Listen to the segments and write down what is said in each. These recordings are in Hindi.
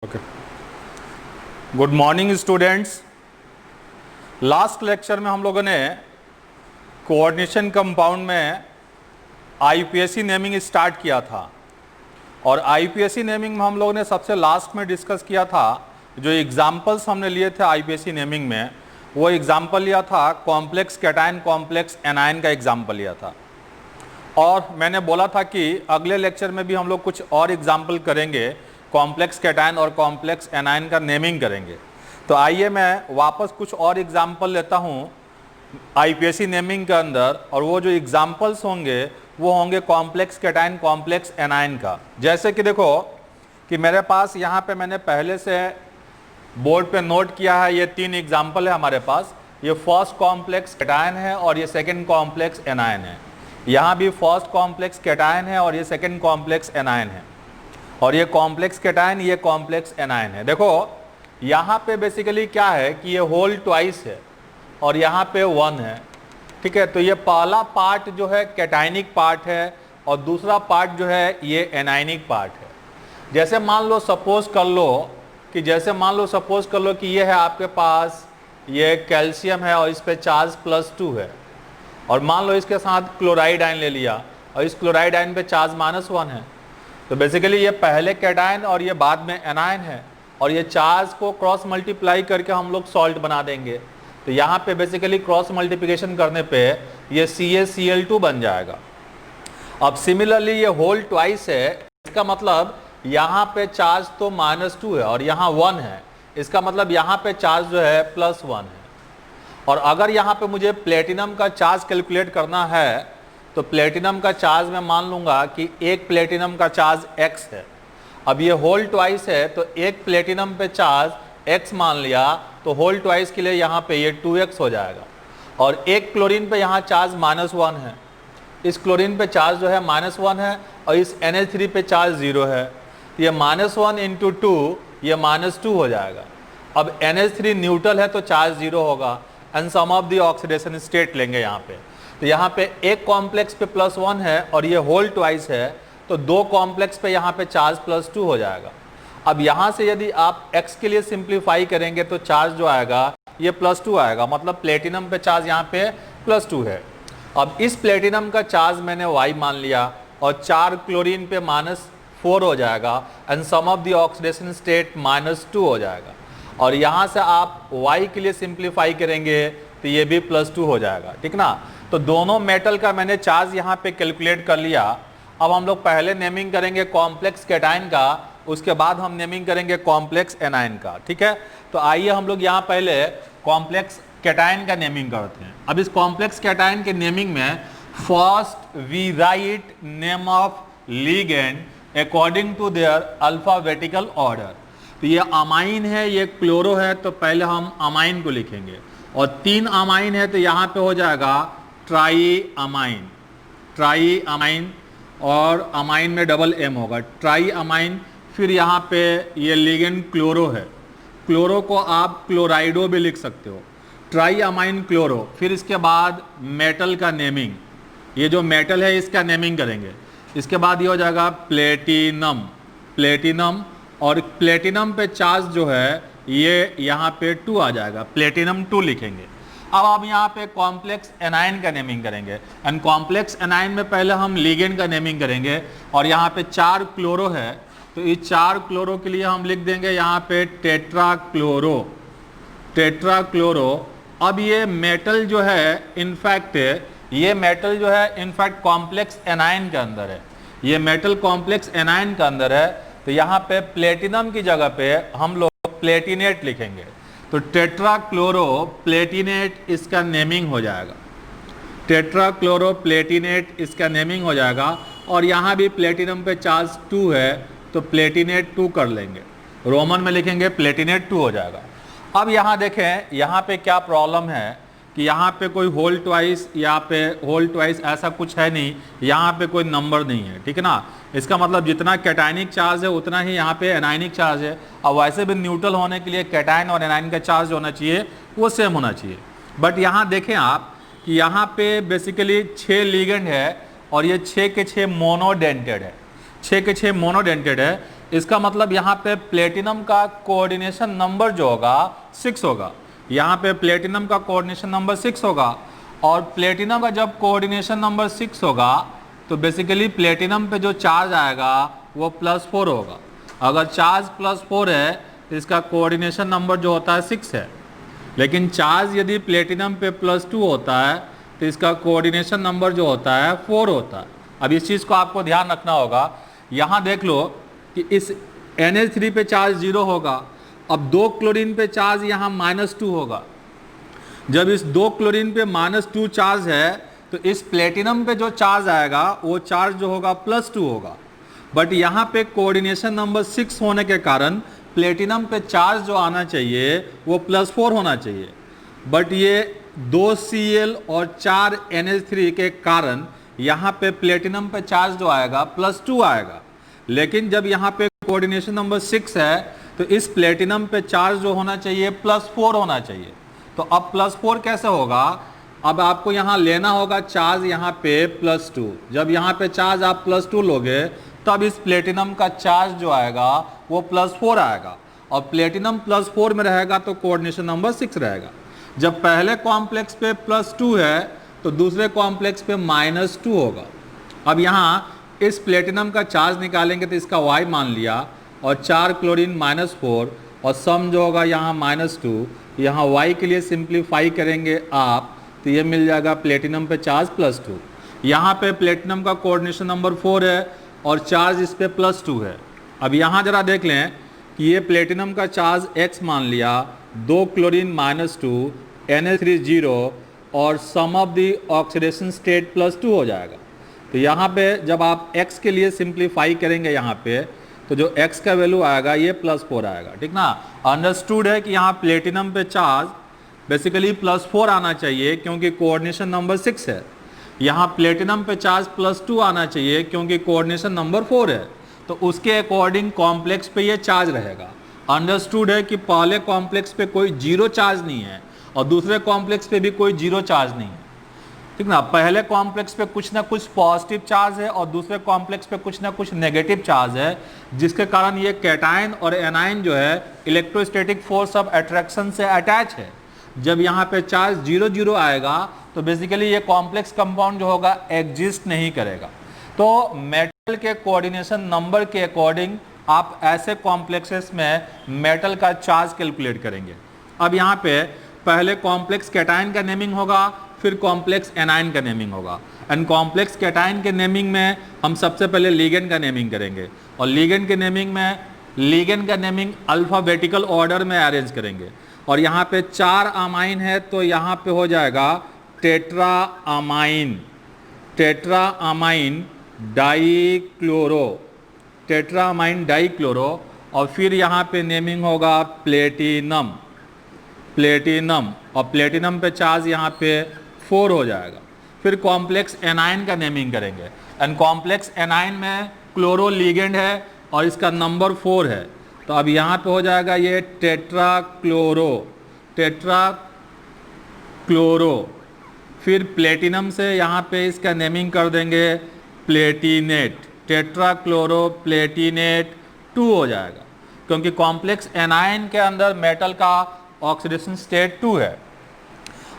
Okay, good morning students. Last lecture में हम लोगों ने कोऑर्डिनेशन कंपाउंड में आईपीएसी नेमिंग स्टार्ट किया था और आईपीएसी नेमिंग में हम लोगों ने सबसे लास्ट में डिस्कस किया था। जो एग्जाम्पल्स हमने लिए थे आईपीएसी नेमिंग में, वो एग्जाम्पल लिया था कॉम्प्लेक्स कैटायन कॉम्प्लेक्स एनायन का एग्जाम्पल लिया था। और मैंने बोला था कि अगले लेक्चर में भी हम लोग कुछ और एग्जाम्पल करेंगे, कॉम्प्लेक्स कैटायन और कॉम्प्लेक्स एनायन का नेमिंग करेंगे। तो आइए मैं वापस कुछ और एग्जाम्पल लेता हूँ आईपीएसी नेमिंग के अंदर, और वो जो एग्जाम्पल्स होंगे वो होंगे कॉम्प्लेक्स कैटायन कॉम्प्लेक्स एनायन का। जैसे कि देखो कि मेरे पास यहाँ पे मैंने पहले से बोर्ड पे नोट किया है, ये 3 एग्जाम्पल है हमारे पास। ये फर्स्ट कॉम्प्लेक्स कैटायन है और ये सेकेंड कॉम्प्लेक्स एनायन है। यहाँ भी फर्स्ट कॉम्प्लेक्स कैटायन है और ये सेकेंड कॉम्प्लेक्स एनायन है, और ये कॉम्प्लेक्स कैटायन, ये कॉम्प्लेक्स एनायन है। देखो यहाँ पे बेसिकली क्या है कि ये होल ट्वाइस है और यहाँ पे 1 है, ठीक है। तो ये पहला पार्ट जो है कैटायनिक पार्ट है और दूसरा पार्ट जो है ये एनायनिक पार्ट है। जैसे मान लो सपोज कर लो कि ये है आपके पास, ये कैल्शियम है और इस पे चार्ज +2 है, और मान लो इसके साथ क्लोराइड आयन ले लिया और इस क्लोराइड आयन पे चार्ज -1 है। तो बेसिकली ये पहले कैटायन और ये बाद में एनायन है, और ये चार्ज को क्रॉस मल्टीप्लाई करके हम लोग सॉल्ट बना देंगे। तो यहाँ पे बेसिकली क्रॉस मल्टीप्लिकेशन करने पे ये CaCl2 बन जाएगा। अब सिमिलरली ये होल ट्वाइस है, इसका मतलब यहाँ पे चार्ज तो -2 है और यहाँ 1 है, इसका मतलब यहाँ पे चार्ज जो है +1 है। और अगर यहाँ पे मुझे प्लेटिनम का चार्ज कैलकुलेट करना है तो प्लेटिनम का चार्ज मैं मान लूँगा कि एक प्लेटिनम का चार्ज x है। अब ये होल ट्वाइस है तो एक प्लेटिनम पे चार्ज x मान लिया, तो होल ट्वाइस के लिए यहाँ पे ये 2x हो जाएगा। और एक क्लोरीन पे यहाँ चार्ज -1 है, इस क्लोरीन पे चार्ज जो है -1 है और इस NH3 पे चार्ज 0 है। तो ये -1 × 2 ये -2 हो जाएगा। अब NH3 न्यूट्रल है तो चार्ज 0 होगा, and sum of the oxidation state लेंगे यहाँ पे। तो यहाँ पे एक कॉम्प्लेक्स पे +1 है और ये होल ट्वाइस है, तो 2 कॉम्प्लेक्स पे यहाँ पे चार्ज +2 हो जाएगा। अब यहाँ से यदि आप x के लिए सिंप्लीफाई करेंगे तो चार्ज जो आएगा ये +2 आएगा, मतलब प्लेटिनम पे चार्ज यहाँ पे +2 है। अब इस प्लेटिनम का चार्ज मैंने y मान लिया और 4 क्लोरीन पे -4 हो जाएगा, and sum of the oxidation state -2 हो जाएगा। और यहाँ से आप y के लिए सिंप्लीफाई करेंगे तो ये भी +2 हो जाएगा, ठीक ना। तो दोनों मेटल का मैंने चार्ज यहाँ पे कैलकुलेट कर लिया। अब हम लोग पहले नेमिंग करेंगे कॉम्प्लेक्स कैटायन का, उसके बाद हम नेमिंग करेंगे कॉम्प्लेक्स एनायन का, ठीक है। तो आइए हम लोग यहाँ पहले कॉम्प्लेक्स कैटायन का नेमिंग करते हैं। अब इस कॉम्प्लेक्स कैटायन के नेमिंग में first we write name of ligand according to their alphabetical order. तो ये अमाइन है, ये क्लोरो है, तो पहले हम अमाइन को लिखेंगे, और 3 अमाइन है तो यहाँ पे हो जाएगा ट्राई अमाइन, और अमाइन में डबल M होगा, ट्राई अमाइन। फिर यहाँ पे ये लिगेंड क्लोरो है, क्लोरो को आप क्लोराइडो भी लिख सकते हो, ट्राई अमाइन क्लोरो। फिर इसके बाद मेटल का नेमिंग, ये जो मेटल है इसका नेमिंग करेंगे। इसके बाद ये हो जाएगा प्लेटिनम, और प्लेटिनम पे चार्ज जो है ये यहाँ पे 2 आ जाएगा, प्लेटिनम 2 लिखेंगे। अब आप यहाँ पे कॉम्प्लेक्स एनायन का नेमिंग करेंगे, एंड कॉम्प्लेक्स एनायन में पहले हम लिगेंड का नेमिंग करेंगे। और यहाँ पे 4 क्लोरो है तो इस 4 क्लोरो के लिए हम लिख देंगे यहाँ पे टेट्राक्लोरो। अब ये मेटल जो है इनफैक्ट कॉम्प्लेक्स एनायन के अंदर है, ये मेटल कॉम्प्लेक्स एनायन के अंदर है। तो यहाँ पे प्लेटिनम की जगह पे हम लोग प्लेटिनेट लिखेंगे, तो टेट्राक्लोरो प्लेटिनेट इसका नेमिंग हो जाएगा, टेट्राक्लोरो प्लेटिनेट इसका नेमिंग हो जाएगा। और यहाँ भी प्लेटिनम पे चार्ज 2 है तो प्लेटिनेट 2 कर लेंगे, रोमन में लिखेंगे प्लेटिनेट 2 हो जाएगा। अब यहाँ देखें, यहाँ पे क्या प्रॉब्लम है कि यहाँ पे कोई होल ट्वाइस ऐसा कुछ है नहीं, यहाँ पे कोई नंबर नहीं है, ठीक है ना। इसका मतलब जितना कैटायनिक चार्ज है उतना ही यहाँ पे एनायनिक चार्ज है। और वैसे भी न्यूट्रल होने के लिए कैटायन और एनायन का चार्ज होना चाहिए वो सेम होना चाहिए। बट यहाँ देखें आप कि यहाँ पे बेसिकली 6 लिगेंड है और ये 6 के 6 मोनोडेंटेड है, 6 के 6 मोनोडेंटेड है। इसका मतलब यहाँ पे प्लेटिनम का कोऑर्डिनेशन नंबर जो होगा 6 होगा। यहाँ पे प्लेटिनम का कोऑर्डिनेशन नंबर 6 होगा, और प्लेटिनम का जब कोऑर्डिनेशन नंबर 6 होगा तो बेसिकली प्लेटिनम पे जो चार्ज आएगा वो +4 होगा। अगर चार्ज +4 है तो इसका कोऑर्डिनेशन नंबर जो होता है 6 है, लेकिन चार्ज यदि प्लेटिनम पे +2 होता है तो इसका कोऑर्डिनेशन नंबर जो होता है 4 होता है। अब इस चीज़ को आपको ध्यान रखना होगा। यहाँ देख लो कि इस NH3 पे चार्ज 0 होगा, अब 2 क्लोरीन पे चार्ज यहाँ -2 होगा। जब इस 2 क्लोरीन पे -2 चार्ज है तो इस प्लेटिनम पे जो चार्ज आएगा वो चार्ज जो होगा +2 होगा, बट यहाँ पे कोऑर्डिनेशन नंबर 6 होने के कारण प्लेटिनम पे चार्ज जो आना चाहिए वो +4 होना चाहिए, बट ये 2 Cl और 4 NH3 के कारण यहाँ पे प्लेटिनम पे चार्ज जो आएगा +2 आएगा। लेकिन जब यहाँ पे कोऑर्डिनेशन नंबर 6 है तो इस प्लेटिनम पे चार्ज जो होना चाहिए +4 होना चाहिए। तो अब +4 कैसे होगा? अब आपको यहाँ लेना होगा चार्ज यहाँ पे +2। जब यहाँ पे चार्ज आप +2 लोगे तब इस प्लेटिनम का चार्ज जो आएगा वो +4 आएगा, और प्लेटिनम +4 में रहेगा तो कोऑर्डिनेशन नंबर 6 रहेगा। जब पहले कॉम्प्लेक्स पे +2 है तो दूसरे कॉम्प्लेक्स पे -2 होगा। अब यहाँ इस प्लेटिनम का चार्ज निकालेंगे तो इसका Y मान लिया, और 4 क्लोरीन -4, और सम जो होगा यहाँ -2, यहाँ Y के लिए सिंप्लीफाई करेंगे आप तो ये मिल जाएगा प्लेटिनम पे चार्ज +2। यहाँ पे प्लेटिनम का कोऑर्डिनेशन नंबर 4 है और चार्ज इस पे +2 है। अब यहाँ जरा देख लें कि ये प्लेटिनम का चार्ज X मान लिया, 2 क्लोरीन -2, NH3 0, और सम ऑफ द ऑक्सीडेशन स्टेट +2 हो जाएगा। तो यहाँ पे जब आप X के लिए सिंप्लीफाई करेंगे यहाँ पे तो जो X का वैल्यू आएगा ये +4 आएगा, ठीक ना। अंडरस्टूड है कि यहाँ प्लेटिनम पे चार्ज बेसिकली +4 आना चाहिए क्योंकि कोऑर्डिनेशन नंबर 6 है। यहाँ प्लेटिनम पे चार्ज +2 आना चाहिए क्योंकि कोऑर्डिनेशन नंबर 4 है, तो उसके अकॉर्डिंग कॉम्प्लेक्स पे ये चार्ज रहेगा। अंडरस्टूड है कि पहले कॉम्प्लेक्स पे कोई 0 चार्ज नहीं है और दूसरे कॉम्प्लेक्स पे भी कोई 0 चार्ज नहीं है, ठीक ना। पहले कॉम्प्लेक्स पे कुछ ना कुछ पॉजिटिव चार्ज है और दूसरे कॉम्प्लेक्स पे कुछ ना कुछ नेगेटिव चार्ज है, जिसके कारण ये कैटायन और एनायन जो है इलेक्ट्रोस्टैटिक फोर्स ऑफ अट्रैक्शन से अटैच है। जब यहाँ पे चार्ज 0 0 आएगा तो बेसिकली ये कॉम्प्लेक्स कंपाउंड जो होगा एग्जिस्ट नहीं करेगा। तो मेटल के कोऑर्डिनेशन नंबर के अकॉर्डिंग आप ऐसे कॉम्प्लेक्सेस में मेटल का चार्ज कैलकुलेट करेंगे। अब यहाँ पे पहले कॉम्प्लेक्स कैटायन का नेमिंग होगा, फिर कॉम्प्लेक्स एनायन का नेमिंग होगा। एंड कॉम्प्लेक्स कैटायन के नेमिंग में हम सबसे पहले लिगेंड का नेमिंग करेंगे, और लिगेंड के नेमिंग में लिगेंड का नेमिंग अल्फ़ाबेटिकल ऑर्डर में अरेंज करेंगे। और यहाँ पे 4 अमाइन है तो यहाँ पे हो जाएगा tetra amine dichloro, tetra amine dichloro. और फिर यहाँ पे नेमिंग होगा प्लेटिनम, और प्लेटिनम पे चार्ज यहाँ पे 4 हो जाएगा। फिर कॉम्प्लेक्स एनायन का नेमिंग करेंगे, एंड कॉम्प्लेक्स एनायन में क्लोरो लिगेंड है और इसका नंबर 4 है, तो अब यहाँ पे हो जाएगा ये टेट्रा क्लोरो। फिर प्लेटिनम से यहाँ पे इसका नेमिंग कर देंगे प्लेटिनेट, टेट्रा क्लोरो प्लेटिनेट 2 हो जाएगा, क्योंकि कॉम्प्लेक्स एनायन के अंदर मेटल का ऑक्सीडेशन स्टेट 2 है।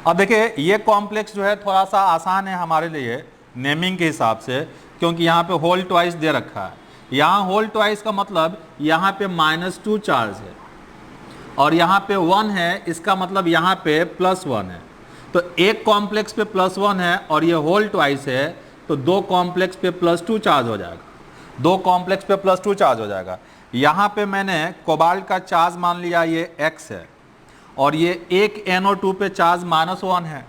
अब देखिए ये कॉम्प्लेक्स जो है थोड़ा सा आसान है हमारे लिए नेमिंग के हिसाब से, क्योंकि यहाँ पे होल ट्वाइस दे रखा है। यहाँ होल ट्वाइस का मतलब यहाँ पे -2 चार्ज है और यहाँ पे 1 है, इसका मतलब यहाँ पे +1 है। तो एक कॉम्प्लेक्स पे +1 है और ये होल ट्वाइस है, तो 2 कॉम्प्लेक्स पे +2 चार्ज हो जाएगा, 2 कॉम्प्लेक्स पे +2 चार्ज हो जाएगा। यहाँ पे मैंने कोबाल्ट का चार्ज मान लिया ये X है, और ये एक NO2 पे चार्ज -1 है,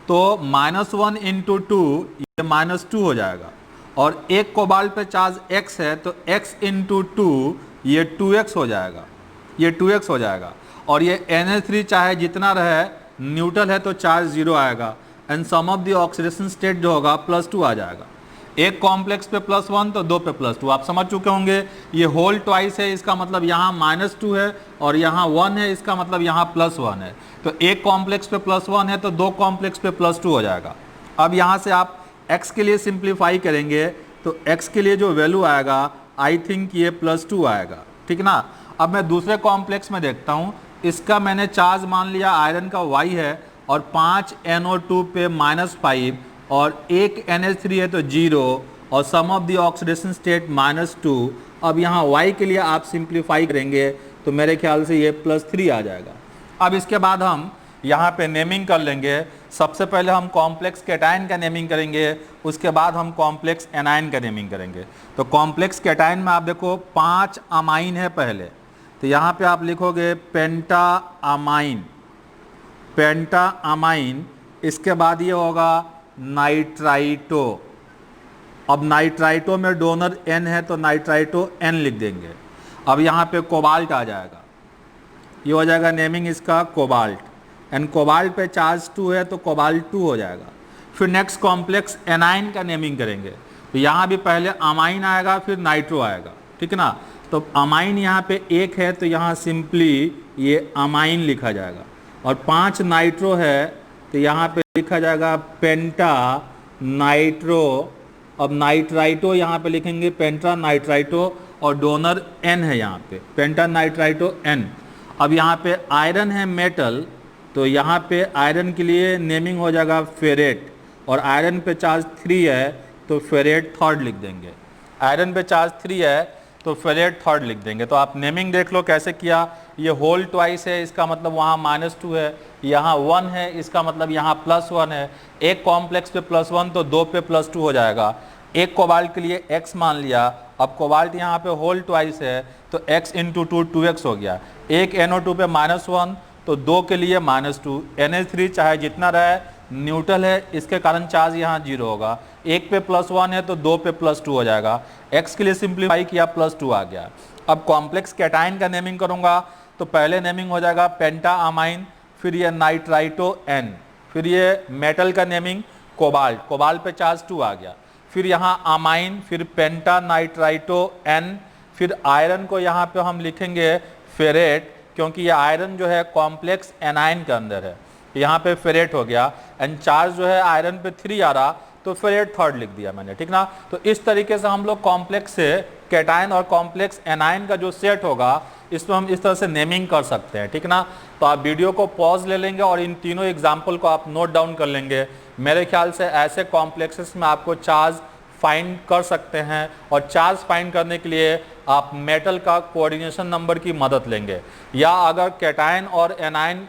तो -1 × 2 ये -2 हो जाएगा। और एक कोबाल्ट पे चार्ज X है तो X × 2 ये 2x हो जाएगा, ये 2x हो जाएगा। और ये NH3 चाहे जितना रहे न्यूट्रल है तो चार्ज 0 आएगा, and sum of the oxidation state जो होगा +2 आ जाएगा। एक कॉम्प्लेक्स पे +1 तो 2 पे +2, आप समझ चुके होंगे। ये होल ट्वाइस है, इसका मतलब यहाँ -2 है और यहाँ 1 है, इसका मतलब यहाँ +1 है। तो एक कॉम्प्लेक्स पे +1 है तो 2 कॉम्प्लेक्स पे +2 हो जाएगा। अब यहाँ से आप x के लिए सिंप्लीफाई करेंगे तो x के लिए जो वैल्यू आएगा आई थिंक ये +2 आएगा, ठीक ना। अब मैं दूसरे कॉम्प्लेक्स में देखता हूँ, इसका मैंने चार्ज मान लिया आयरन का Y है और 5 NO2 पे -5 और 1 NH3 है तो 0 और सम ऑफ द ऑक्सीडेशन स्टेट -2। अब यहाँ Y के लिए आप सिंप्लीफाई करेंगे तो मेरे ख्याल से ये +3 आ जाएगा। अब इसके बाद हम यहाँ पे नेमिंग कर लेंगे। सबसे पहले हम कॉम्प्लेक्स कैटायन का नेमिंग करेंगे, उसके बाद हम कॉम्प्लेक्स एनायन का नेमिंग करेंगे। तो कॉम्प्लेक्स कैटायन में आप देखो 5 अमाइन है पहले, तो यहाँ पे आप लिखोगे पेंटा अमाइन, पेंटा अमाइन। इसके बाद ये होगा नाइट्राइटो। अब नाइट्राइटो में डोनर N है तो नाइट्राइटो N लिख देंगे। अब यहाँ पे कोबाल्ट आ जाएगा, ये हो जाएगा नेमिंग इसका कोबाल्ट, एंड कोबाल्ट पे चार्ज 2 है तो कोबाल्ट 2 हो जाएगा। फिर नेक्स्ट कॉम्प्लेक्स एनाइन का नेमिंग करेंगे, तो यहाँ भी पहले अमाइन आएगा फिर नाइट्रो आएगा, ठीक ना। तो अमाइन यहाँ पे 1 है तो यहाँ सिंपली ये अमाइन लिखा जाएगा, और 5 नाइट्रो है तो यहाँ पे लिखा जाएगा पेंटा नाइट्रो। अब नाइट्राइटो यहाँ पे लिखेंगे पेंटा नाइट्राइटो और डोनर N है यहाँ पे पेंटा नाइट्राइटो N। अब यहाँ पे आयरन है मेटल, तो यहाँ पे आयरन के लिए नेमिंग हो जाएगा फेरेट, और आयरन पे चार्ज 3 है तो फेरेट थर्ड लिख देंगे। आयरन पे चार्ज 3 है तो फेरेट थर्ड लिख देंगे। तो आप नेमिंग देख लो कैसे किया। ये होल ट्वाइस है, इसका मतलब वहाँ -2 है, यहाँ 1 है, इसका मतलब यहाँ +1 है। एक कॉम्प्लेक्स पे +1 तो 2 पे +2 हो जाएगा। एक कोबाल्ट के लिए x मान लिया, अब कोबाल्ट यहाँ पे होल ट्वाइस है तो x × 2 2x हो गया। एक NO2 पे -1 तो 2 के लिए -2। NH3 चाहे जितना रहे न्यूट्रल है, इसके कारण चार्ज यहाँ 0 होगा। एक पे +1 है तो 2 पे +2 हो जाएगा। x के लिए सिंप्लीफाई किया +2 आ गया। अब कॉम्प्लेक्स कैटायन का नेमिंग करूँगा तो पहले नेमिंग हो जाएगा पेंटा अमाइन, फिर ये नाइट्राइटो N, फिर ये मेटल का नेमिंग कोबाल्ट, कोबाल्ट पे चार्ज 2 आ गया। फिर यहाँ अमाइन, फिर पेंटा नाइट्राइटो N, फिर आयरन को यहाँ पे हम लिखेंगे फेरेट, क्योंकि ये आयरन जो है कॉम्प्लेक्स एनाइन के अंदर है, यहाँ पे फेरेट हो गया। एंड चार्ज जो है आयरन पे 3 आ रहा तो फेरेट थर्ड लिख दिया मैंने, ठीक ना। तो इस तरीके से हम लोग कॉम्प्लेक्स से कैटायन और कॉम्प्लेक्स एनाइन का जो सेट होगा इसमें हम इस तरह से नेमिंग कर सकते हैं, ठीक ना। तो आप वीडियो को पॉज ले लेंगे और इन तीनों एग्जाम्पल को आप नोट डाउन कर लेंगे। मेरे ख्याल से ऐसे कॉम्प्लेक्सेस में आपको चार्ज फाइंड कर सकते हैं, और चार्ज फाइंड करने के लिए आप मेटल का कोऑर्डिनेशन नंबर की मदद लेंगे, या अगर कैटायन और एनाइन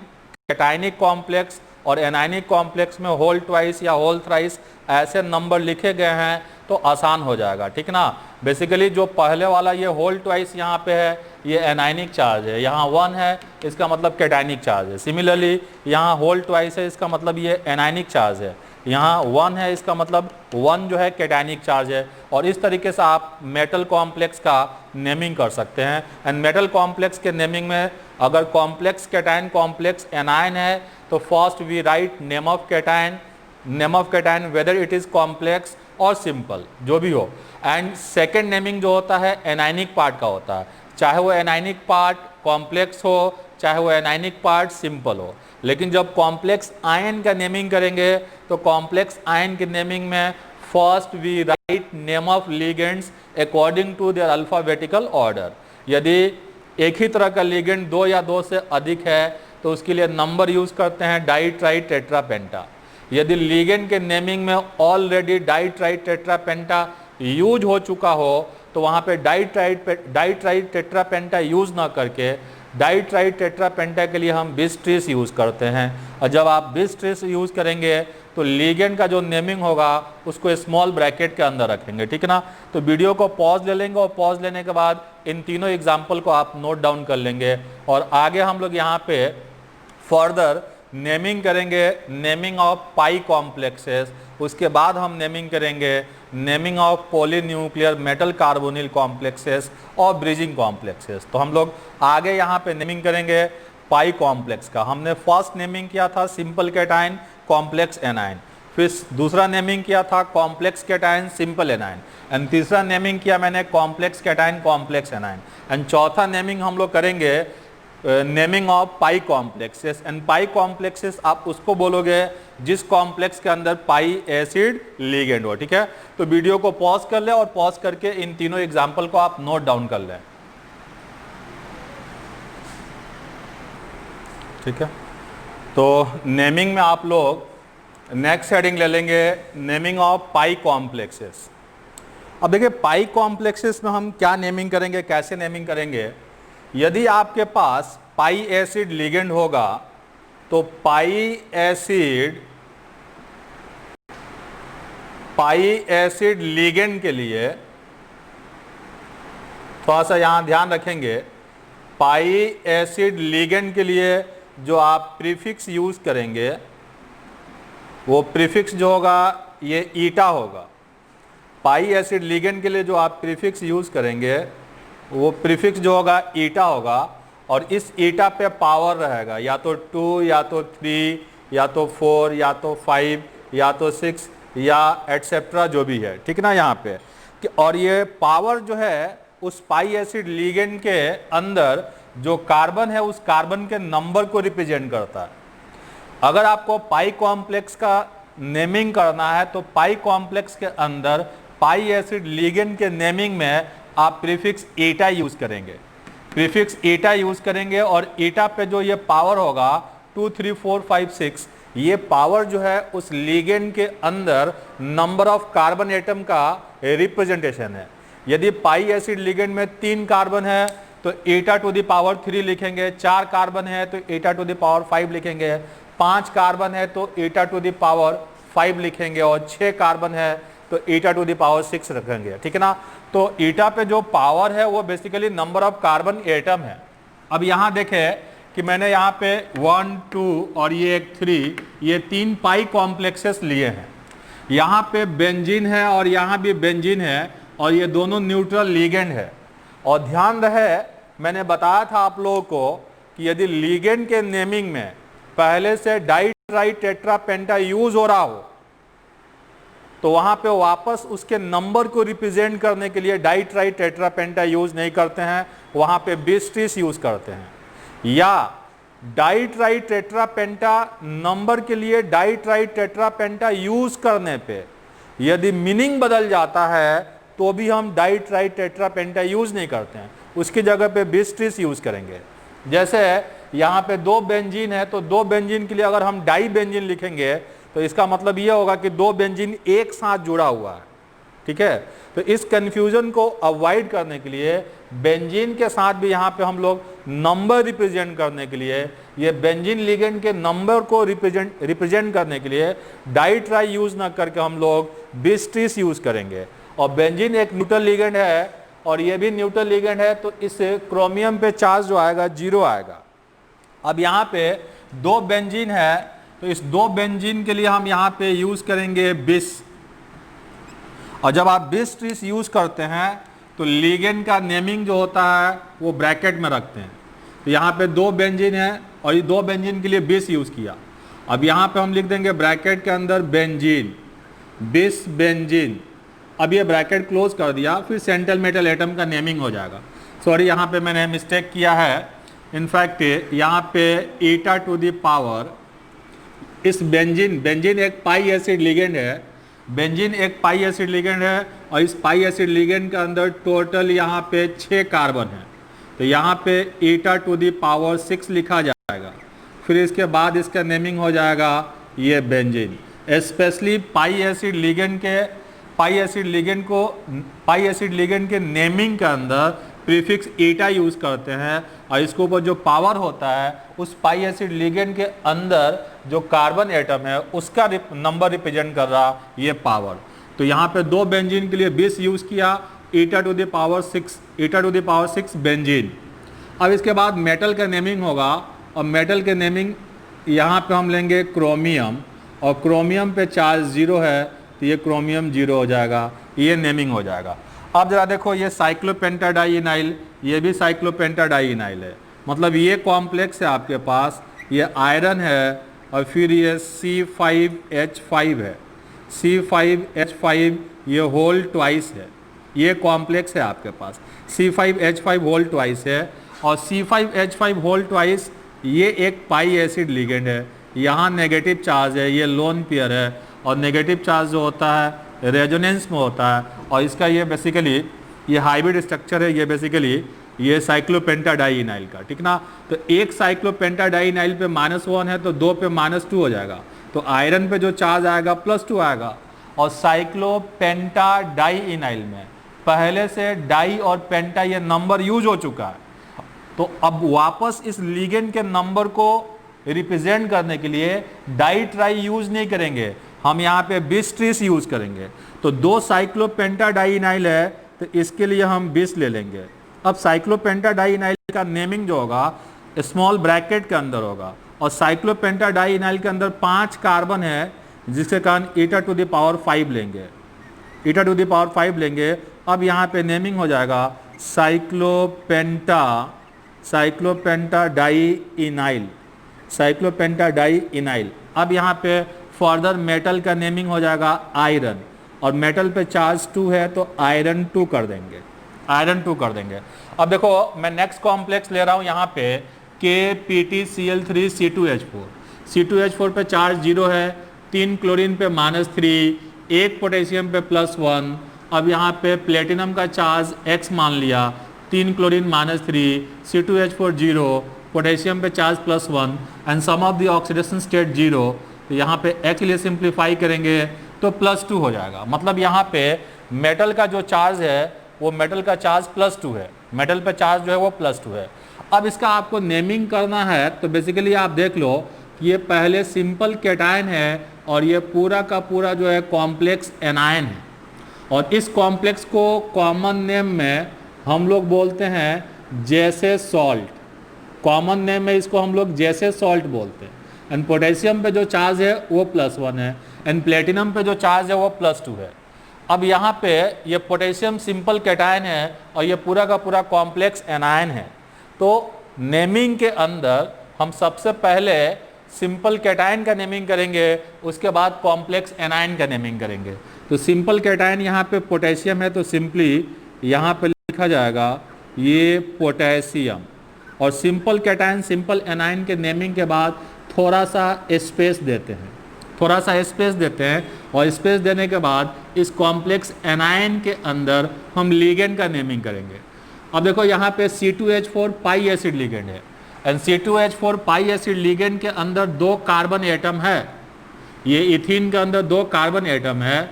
कैटायनिक कॉम्प्लेक्स और एनायनिक कॉम्प्लेक्स में होल ट्वाइस या होल थ्राइस ऐसे नंबर लिखे गए हैं तो आसान हो जाएगा, ठीक ना। बेसिकली जो पहले वाला ये होल ट्वाइस यहाँ पे है ये एनायनिक चार्ज है, यहाँ 1 है इसका मतलब कैटायनिक चार्ज है। सिमिलरली यहाँ होल ट्वाइस है इसका मतलब ये एनायनिक चार्ज है, यहाँ 1 है इसका मतलब 1 जो है कैटायनिक चार्ज है। और इस तरीके से आप मेटल कॉम्प्लेक्स का नेमिंग कर सकते हैं। एंड मेटल कॉम्प्लेक्स के नेमिंग में अगर कॉम्प्लेक्स कैटायन कॉम्प्लेक्स एनायन है तो first we write name of cation whether it is complex और सिंपल जो भी हो। एंड सेकेंड नेमिंग जो होता है एनायनिक पार्ट का होता है, चाहे वो एनायनिक पार्ट कॉम्प्लेक्स हो चाहे वो एनायनिक पार्ट सिंपल हो। लेकिन जब कॉम्प्लेक्स आयन का नेमिंग करेंगे तो कॉम्प्लेक्स आयन की नेमिंग में first we write name of ligands according to their alphabetical order. यदि एक ही तरह का लिगेंड 2 या 2 से अधिक है तो उसके लिए नंबर यूज करते हैं डाई ट्राई टेट्रा पेंटा। यदि लिगेंड के नेमिंग में ऑलरेडी डाई ट्राई टेट्रा पेंटा यूज हो चुका हो तो वहाँ पे डाई ट्राई टेट्रा पेंटा यूज ना करके डाई ट्राई टेट्रा पेंटा के लिए हम बिस्ट्रिस यूज़ करते हैं। और जब आप बिस्ट्रिस यूज़ करेंगे तो लिगेंड का जो नेमिंग होगा उसको स्मॉल ब्रैकेट के अंदर रखेंगे, ठीक ना। तो वीडियो को पॉज ले लेंगे और पॉज लेने के बाद इन तीनों एग्जाम्पल को आप नोट डाउन कर लेंगे, और आगे हम लोग यहाँ पे फर्दर नेमिंग करेंगे नेमिंग ऑफ पाई कॉम्प्लेक्सेस। उसके बाद हम नेमिंग करेंगे naming of polynuclear metal carbonyl complexes और ब्रिजिंग कॉम्प्लेक्सेस। तो हम लोग आगे यहाँ पे नेमिंग करेंगे पाई कॉम्प्लेक्स का। हमने फर्स्ट नेमिंग किया था सिंपल कैटायन कॉम्प्लेक्स एनायन, फिर दूसरा नेमिंग किया था complex cation simple anion, and तीसरा नेमिंग किया मैंने complex cation complex anion, and चौथा नेमिंग हम लोग करेंगे naming of pi complexes, and pi complexes आप उसको बोलोगे जिस कॉम्प्लेक्स के अंदर पाई एसिड लिगेंड हो। ठीक है, तो वीडियो को पॉज कर ले और पॉज करके इन तीनों एग्जाम्पल को आप नोट डाउन कर लें। ठीक है, तो नेमिंग में आप लोग नेक्स्ट हेडिंग ले लेंगे नेमिंग ऑफ पाई कॉम्प्लेक्सेस। अब देखिए पाई कॉम्प्लेक्सेस में हम क्या नेमिंग करेंगे, कैसे नेमिंग करेंगे। यदि आपके पास पाई एसिड लिगेंड होगा तो पाई एसिड लिगेंड के लिए थोड़ा सा यहां ध्यान रखेंगे, पाई एसिड लिगेंड के लिए जो आप प्रीफिक्स यूज करेंगे वो प्रीफिक्स जो होगा ये ईटा होगा। पाई एसिड लिगेंड के लिए जो आप प्रीफिक्स यूज करेंगे वो प्रीफिक्स जो होगा ईटा होगा, और इस ईटा पे पावर रहेगा या तो 2 या तो 3 या तो 4 या तो 5 या तो 6 या एटसेट्रा जो भी है। ठीक है ना यहाँ पे कि, और ये पावर जो है उस पाई एसिड लिगेंड के अंदर जो कार्बन है उस कार्बन के नंबर को रिप्रेजेंट करता है। अगर आपको पाई कॉम्प्लेक्स का नेमिंग करना है तो पाई कॉम्प्लेक्स के अंदर पाई एसिड लिगेंड के नेमिंग में आप प्रीफिक्स ईटा यूज करेंगे, प्रीफिक्स ईटा यूज करेंगे, और ईटा पे जो ये पावर होगा 2 3 4 5 6, ये पावर जो है उस लिगेंड के अंदर नंबर ऑफ कार्बन एटम का रिप्रेजेंटेशन है। यदि पाई एसिड लिगेंड में 3 कार्बन है तो ईटा टू द पावर 3 लिखेंगे, 4 कार्बन है तो ईटा टू द पावर 5 लिखेंगे, 5 कार्बन है तो ईटा टू द पावर 5 लिखेंगे, और 6 कार्बन है तो ईटा टू द पावर 6 रखेंगे। ठीक है ना, तो ईटा पे जो पावर है वो basically number of carbon atom है। अब यहाँ देखें कि मैंने यहाँ पे 1 2 और ये एक 3, ये 3 पाई कॉम्प्लेक्सेस लिए हैं। यहाँ पे बेंजीन है और यहाँ भी बेंजीन है, और ये दोनों न्यूट्रल लिगेंड है। और ध्यान रहे मैंने बताया था आप लोगों को कि यदि लिगेंड के नेमिंग में पहले से डाई ट्राई टेट्रा पेंटा यूज हो रहा हो तो वहां पे वापस उसके नंबर को रिप्रेजेंट करने के लिए डाई ट्राई टेट्रा पेंटा यूज नहीं करते हैं, वहां पे 20 यूज करते हैं। या डाई ट्राई टेट्रा पेंटा नंबर के लिए डाई ट्राई टेट्रा पेंटा यूज करने पे यदि मीनिंग बदल जाता है तो भी हम डाई ट्राई टेट्रा पेंटा यूज नहीं करते हैं, उसकी जगह पे 20 यूज करेंगे। जैसे यहाँ पे 2 बेंजीन है तो 2 बेंजीन के लिए अगर हम डाई बेंजीन लिखेंगे तो इसका मतलब यह होगा कि 2 बेंजीन एक साथ जुड़ा हुआ है। ठीक है, तो इस कंफ्यूजन को अवॉइड करने के लिए बेंजीन के साथ भी यहाँ पे हम लोग नंबर रिप्रेजेंट करने के लिए, ये बेंजीन लिगेंड के नंबर को रिप्रेजेंट करने के लिए डाई ट्राई यूज ना करके हम लोग 20 यूज करेंगे। और बेंजीन एक न्यूट्रल लिगेंड है और ये भी न्यूट्रल लिगेंड है, तो इस क्रोमियम पे चार्ज जो आएगा 0 आएगा। अब यहाँ पे 2 बेंजीन है तो इस 2 बेंजीन के लिए हम यहाँ पे यूज करेंगे 20, और जब आप 20 यूज करते हैं तो लिगेंड का नेमिंग जो होता है वो ब्रैकेट में रखते हैं। तो यहाँ पे 2 बेंजीन है और ये 2 बेंजीन के लिए 20 यूज किया। अब यहाँ पे हम लिख देंगे ब्रैकेट के अंदर बेंजीन, 20 बेंजीन। अब ये ब्रैकेट क्लोज कर दिया, फिर सेंट्रल मेटल एटम का नेमिंग हो जाएगा। सॉरी यहाँ पे मैंने मिस्टेक किया है, इनफैक्ट यहाँ पे ईटा टू द पावर इस बेंजीन एक पाई एसिड लिगेंड है, बेंजीन एक पाई एसिड लिगेंड है, और इस पाई एसिड लिगेंड के अंदर टोटल यहाँ पे 6 कार्बन है, तो यहाँ पे ईटा टू द पावर 6 लिखा जाएगा। फिर इसके बाद इसका नेमिंग हो जाएगा ये बेंजीन। स्पेशली पाई एसिड लिगेंड के नेमिंग के अंदर प्रीफिक्स ईटा यूज करते हैं, और इसके ऊपर जो पावर होता है उस पाई एसिड लिगेंड के अंदर जो कार्बन एटम है उसका नंबर रिप्रेजेंट कर रहा ये पावर। तो यहाँ पे 2 बेंजीन के लिए 20 यूज किया, ईटा टू द पावर 6 बेंजीन। अब इसके बाद मेटल का नेमिंग होगा, और मेटल के नेमिंग यहाँ पे हम लेंगे क्रोमियम, और क्रोमियम पे चार्ज 0 है तो ये क्रोमियम 0 हो जाएगा, ये नेमिंग हो जाएगा। अब जरा देखो ये साइक्लोपेंटाडाइइनाइल, ये भी साइक्लोपेंटाडाइइनाइल है, मतलब ये कॉम्प्लेक्स है आपके पास, ये आयरन है, और फिर ये C5H5 है, C5H5 ये होल ट्वाइस है, ये कॉम्प्लेक्स है आपके पास, C5H5 होल ट्वाइस है। और C5H5 होल ट्वाइस ये एक पाई एसिड लिगेंड है, यहाँ नेगेटिव चार्ज है, ये लोन पेयर है और नेगेटिव चार्ज जो होता है रेजोनेंस में होता है और इसका ये बेसिकली ये हाइब्रिड स्ट्रक्चर है, ये बेसिकली ये साइक्लोपेंटाडाइइनाइल का, ठीक ना। तो एक साइक्लोपेंटाडाइइनाइल पे -1 है तो 2 पे -2 हो जाएगा, तो आयरन पे जो चार्ज आएगा +2 आएगा। और साइक्लोपेंटाडाइइनाइल में पहले से डाई और पेंटा ये नंबर यूज हो चुका है, तो अब वापस इस लिगेंड के नंबर को रिप्रेजेंट करने के लिए डाई ट्राई यूज नहीं करेंगे, हम यहाँ पे बिस ट्रिस यूज करेंगे। तो 2 साइक्लोपेंटाडाइइनाइल है तो इसके लिए हम 20 ले लेंगे। अब साइक्लोपेंटाडाइइनाइल का नेमिंग जो होगा स्मॉल ब्रैकेट के अंदर होगा और साइक्लोपेंटाडाइइनाइल के अंदर 5 कार्बन है जिसके कारण η⁵ लेंगे, η⁵ लेंगे। अब यहाँ पे नेमिंग हो जाएगा साइक्लोपेंटाडाइइनाइल। अब यहाँ पे फर्दर मेटल का नेमिंग हो जाएगा आयरन और मेटल पे चार्ज 2 है तो आयरन 2 कर देंगे, आयरन 2 कर देंगे। अब देखो मैं नेक्स्ट कॉम्प्लेक्स ले रहा हूँ यहाँ पे KPtCl3C2H4। C2H4 पे चार्ज 0 है, 3 क्लोरीन पे -3, 1 पोटेशियम पे +1। अब यहाँ पे प्लेटिनम का चार्ज X मान लिया, 3 क्लोरीन -3, C2H4 0, पोटेशियम पे charge +1 and sum of the oxidation state 0। तो यहाँ पे X के लिए सिंप्लीफाई करेंगे तो +2 हो जाएगा। मतलब यहाँ पे मेटल का जो चार्ज है वो मेटल का चार्ज +2 है, मेटल पे चार्ज जो है वो +2 है। अब इसका आपको नेमिंग करना है तो बेसिकली आप देख लो ये पहले सिंपल कैटायन है और ये पूरा का पूरा जो है कॉम्प्लेक्स एनायन है और इस कॉम्प्लेक्स को कॉमन नेम में हम लोग बोलते हैं जैसे सॉल्ट, कॉमन नेम में इसको हम लोग जैसे सॉल्ट बोलते हैं। एंड पोटेशियम पे जो चार्ज है वो +1 है एंड प्लेटिनम पे जो चार्ज है वो +2 है। अब यहाँ पे ये पोटेशियम सिंपल कैटायन है और ये पूरा का पूरा कॉम्प्लेक्स एनायन है। तो नेमिंग के अंदर हम सबसे पहले सिंपल कैटायन का नेमिंग करेंगे, उसके बाद कॉम्प्लेक्स एनायन का नेमिंग करेंगे। तो सिंपल कैटायन यहाँ पे पोटेशियम है तो सिंपली यहाँ पे लिखा जाएगा ये पोटेशियम और सिंपल कैटायन सिंपल एनायन के नेमिंग के बाद थोड़ा सा स्पेस देते हैं, थोड़ा सा स्पेस देते हैं और स्पेस देने के बाद इस कॉम्प्लेक्स एनायन के अंदर हम लिगेंड का नेमिंग करेंगे। अब देखो यहाँ पे C2H4 पाई एसिड लिगेंड है and C2H4 pi acid ligand के अंदर 2 कार्बन एटम है, ये इथीन के अंदर 2 कार्बन एटम है।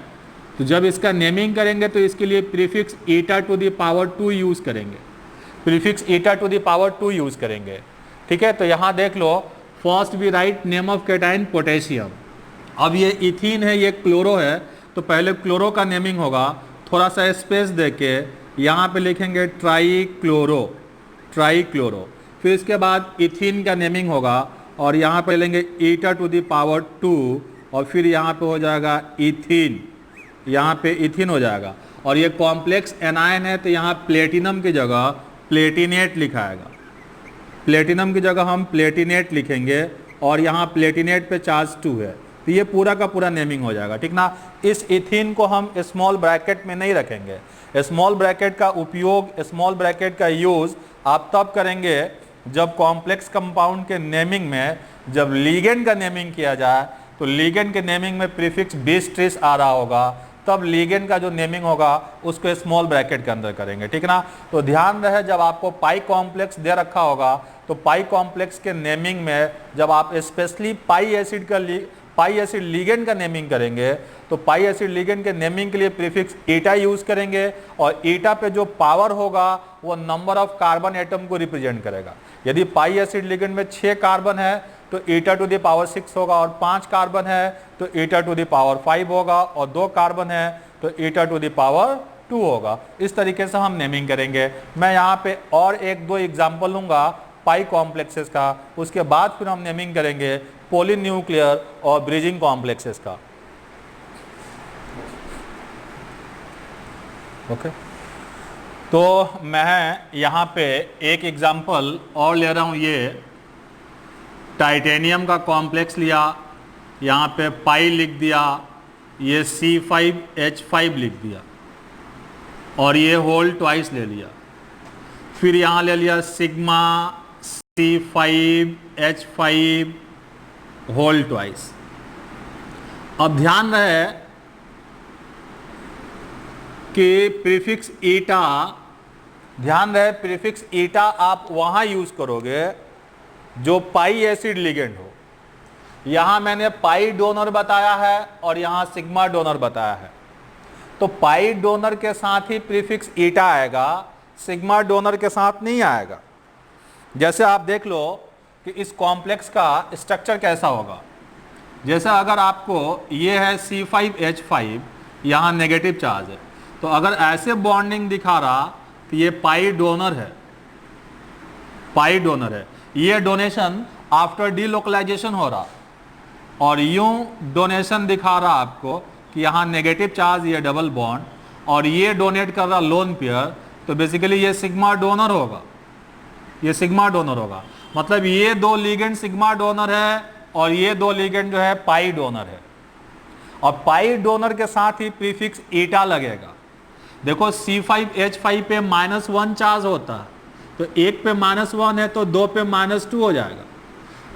तो जब इसका नेमिंग करेंगे तो इसके लिए प्रीफिक्स η⁴ यूज़ करेंगे, प्रीफिक्स η⁴ यूज़ करेंगे, ठीक है। तो यहाँ देख लो first we write name of cation potassium. अब ये इथीन है, ये क्लोरो है, तो पहले क्लोरो का नेमिंग होगा, थोड़ा सा स्पेस देके यहाँ पे लिखेंगे ट्राईक्लोरो, ट्राईक्लोरो। फिर इसके बाद इथीन का नेमिंग होगा और यहाँ पे लेंगे η⁴ और फिर यहाँ पे हो जाएगा इथीन, यहाँ पे इथीन हो जाएगा। और ये कॉम्प्लेक्स एनायन है तो यहाँ प्लेटिनम की जगह प्लेटिनेट लिखाएगा, प्लेटिनम की जगह हम प्लेटिनेट लिखेंगे और यहाँ प्लेटिनेट पे चार्ज 2 है। तो ये पूरा का पूरा नेमिंग हो जाएगा, ठीक ना। इस इथीन को हम स्मॉल ब्रैकेट में नहीं रखेंगे, स्मॉल ब्रैकेट का उपयोग, स्मॉल ब्रैकेट का यूज़ आप तब करेंगे जब कॉम्प्लेक्स कंपाउंड के नेमिंग में जब लिगेंड का नेमिंग किया जाए तो लिगेंड के नेमिंग में प्रीफिक्स बिस ट्रिस आ रहा होगा, तब लिगेंड का जो नेमिंग होगा उसको स्मॉल ब्रैकेट के अंदर करेंगे, ठीक ना। तो ध्यान रहे जब आपको पाई कॉम्प्लेक्स दे रखा होगा तो पाई कॉम्प्लेक्स के नेमिंग में जब आप स्पेशली पाई एसिड लिगेंड का नेमिंग करेंगे तो पाई एसिड लिगेंड के नेमिंग के लिए प्रीफिक्स ईटा यूज करेंगे और ईटा पे जो पावर होगा वो नंबर ऑफ कार्बन एटम को रिप्रेजेंट करेगा। यदि पाई एसिड लिगेंड में 6 कार्बन है तो η⁴ होगा और 5 कार्बन है तो η⁴ होगा और 2 कार्बन है तो η⁴ होगा। इस तरीके से हम नेमिंग करेंगे। मैं यहाँ पे और 1-2 एग्जाम्पल लूँगा पाई कॉम्प्लेक्सेस का, उसके बाद फिर हम नेमिंग करेंगे पॉलीन्यूक्लियर और ब्रिजिंग कॉम्प्लेक्सेस का। ओके, तो मैं यहाँ पे एक एग्जाम्पल और ले रहा हूँ, ये टाइटेनियम का कॉम्प्लेक्स लिया, यहाँ पे पाई लिख दिया, ये C5H5 लिख दिया और ये होल ट्वाइस ले लिया। फिर यहाँ ले लिया सिग्मा C5H5 होल ट्वाइस। अब ध्यान रहे कि प्रीफिक्स ईटा, ध्यान रहे प्रीफिक्स ईटा आप वहां यूज करोगे जो पाई एसिड लिगेंड हो। यहां मैंने पाई डोनर बताया है और यहां सिग्मा डोनर बताया है, तो पाई डोनर के साथ ही प्रीफिक्स ईटा आएगा, सिग्मा डोनर के साथ नहीं आएगा। जैसे आप देख लो कि इस कॉम्प्लेक्स का स्ट्रक्चर कैसा होगा। जैसे अगर आपको ये है C5H5, यहाँ नेगेटिव चार्ज है, तो अगर ऐसे बॉन्डिंग दिखा रहा तो ये पाई डोनर है, पाई डोनर है। ये डोनेशन आफ्टर डीलोकलाइजेशन हो रहा, और यूं डोनेशन दिखा रहा आपको कि यहाँ नेगेटिव चार्ज, ये डबल बॉन्ड, और ये डोनेट कर रहा लोन पेयर, तो बेसिकली ये सिग्मा डोनर होगा, ये सिग्मा डोनर होगा। मतलब ये दो लिगेंड सिग्मा डोनर है और ये दो लिगेंड जो है पाई डोनर है, और पाई डोनर के साथ ही प्रीफिक्स ईटा लगेगा। देखो C5H5 पे -1 चार्ज होता है, तो एक पे -1 है तो दो पे -2 हो जाएगा।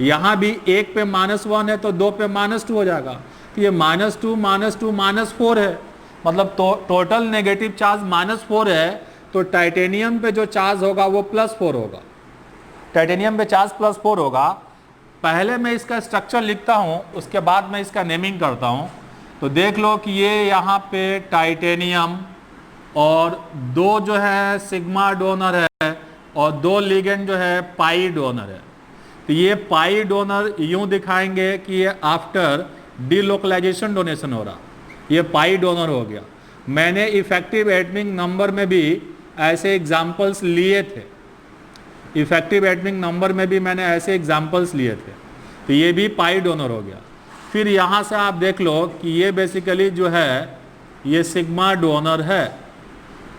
यहाँ भी एक पे -1 है तो दो पे -2 हो जाएगा, तो ये -2 -4 है, मतलब टोटल नेगेटिव चार्ज -4 है, तो टाइटेनियम पे जो चार्ज होगा वो +4 होगा, टाइटेनियम पे चार्ज +4 होगा। पहले मैं इसका स्ट्रक्चर लिखता हूँ, उसके बाद मैं इसका नेमिंग करता हूँ। तो देख लो कि ये यहाँ पे टाइटेनियम और दो जो है सिग्मा डोनर है और दो लिगेंड जो है पाई डोनर है। तो ये पाई डोनर यूं दिखाएंगे कि ये आफ्टर डीलोकलाइजेशन डोनेशन हो रहा, ये पाई डोनर हो गया। मैंने इफेक्टिव एटमिक नंबर में भी ऐसे एग्जाम्पल्स लिए थे, इफेक्टिव एटमिक नंबर में भी मैंने ऐसे एग्जाम्पल्स लिए थे, तो ये भी पाई डोनर हो गया। फिर यहाँ से आप देख लो कि ये बेसिकली जो है ये सिग्मा डोनर है,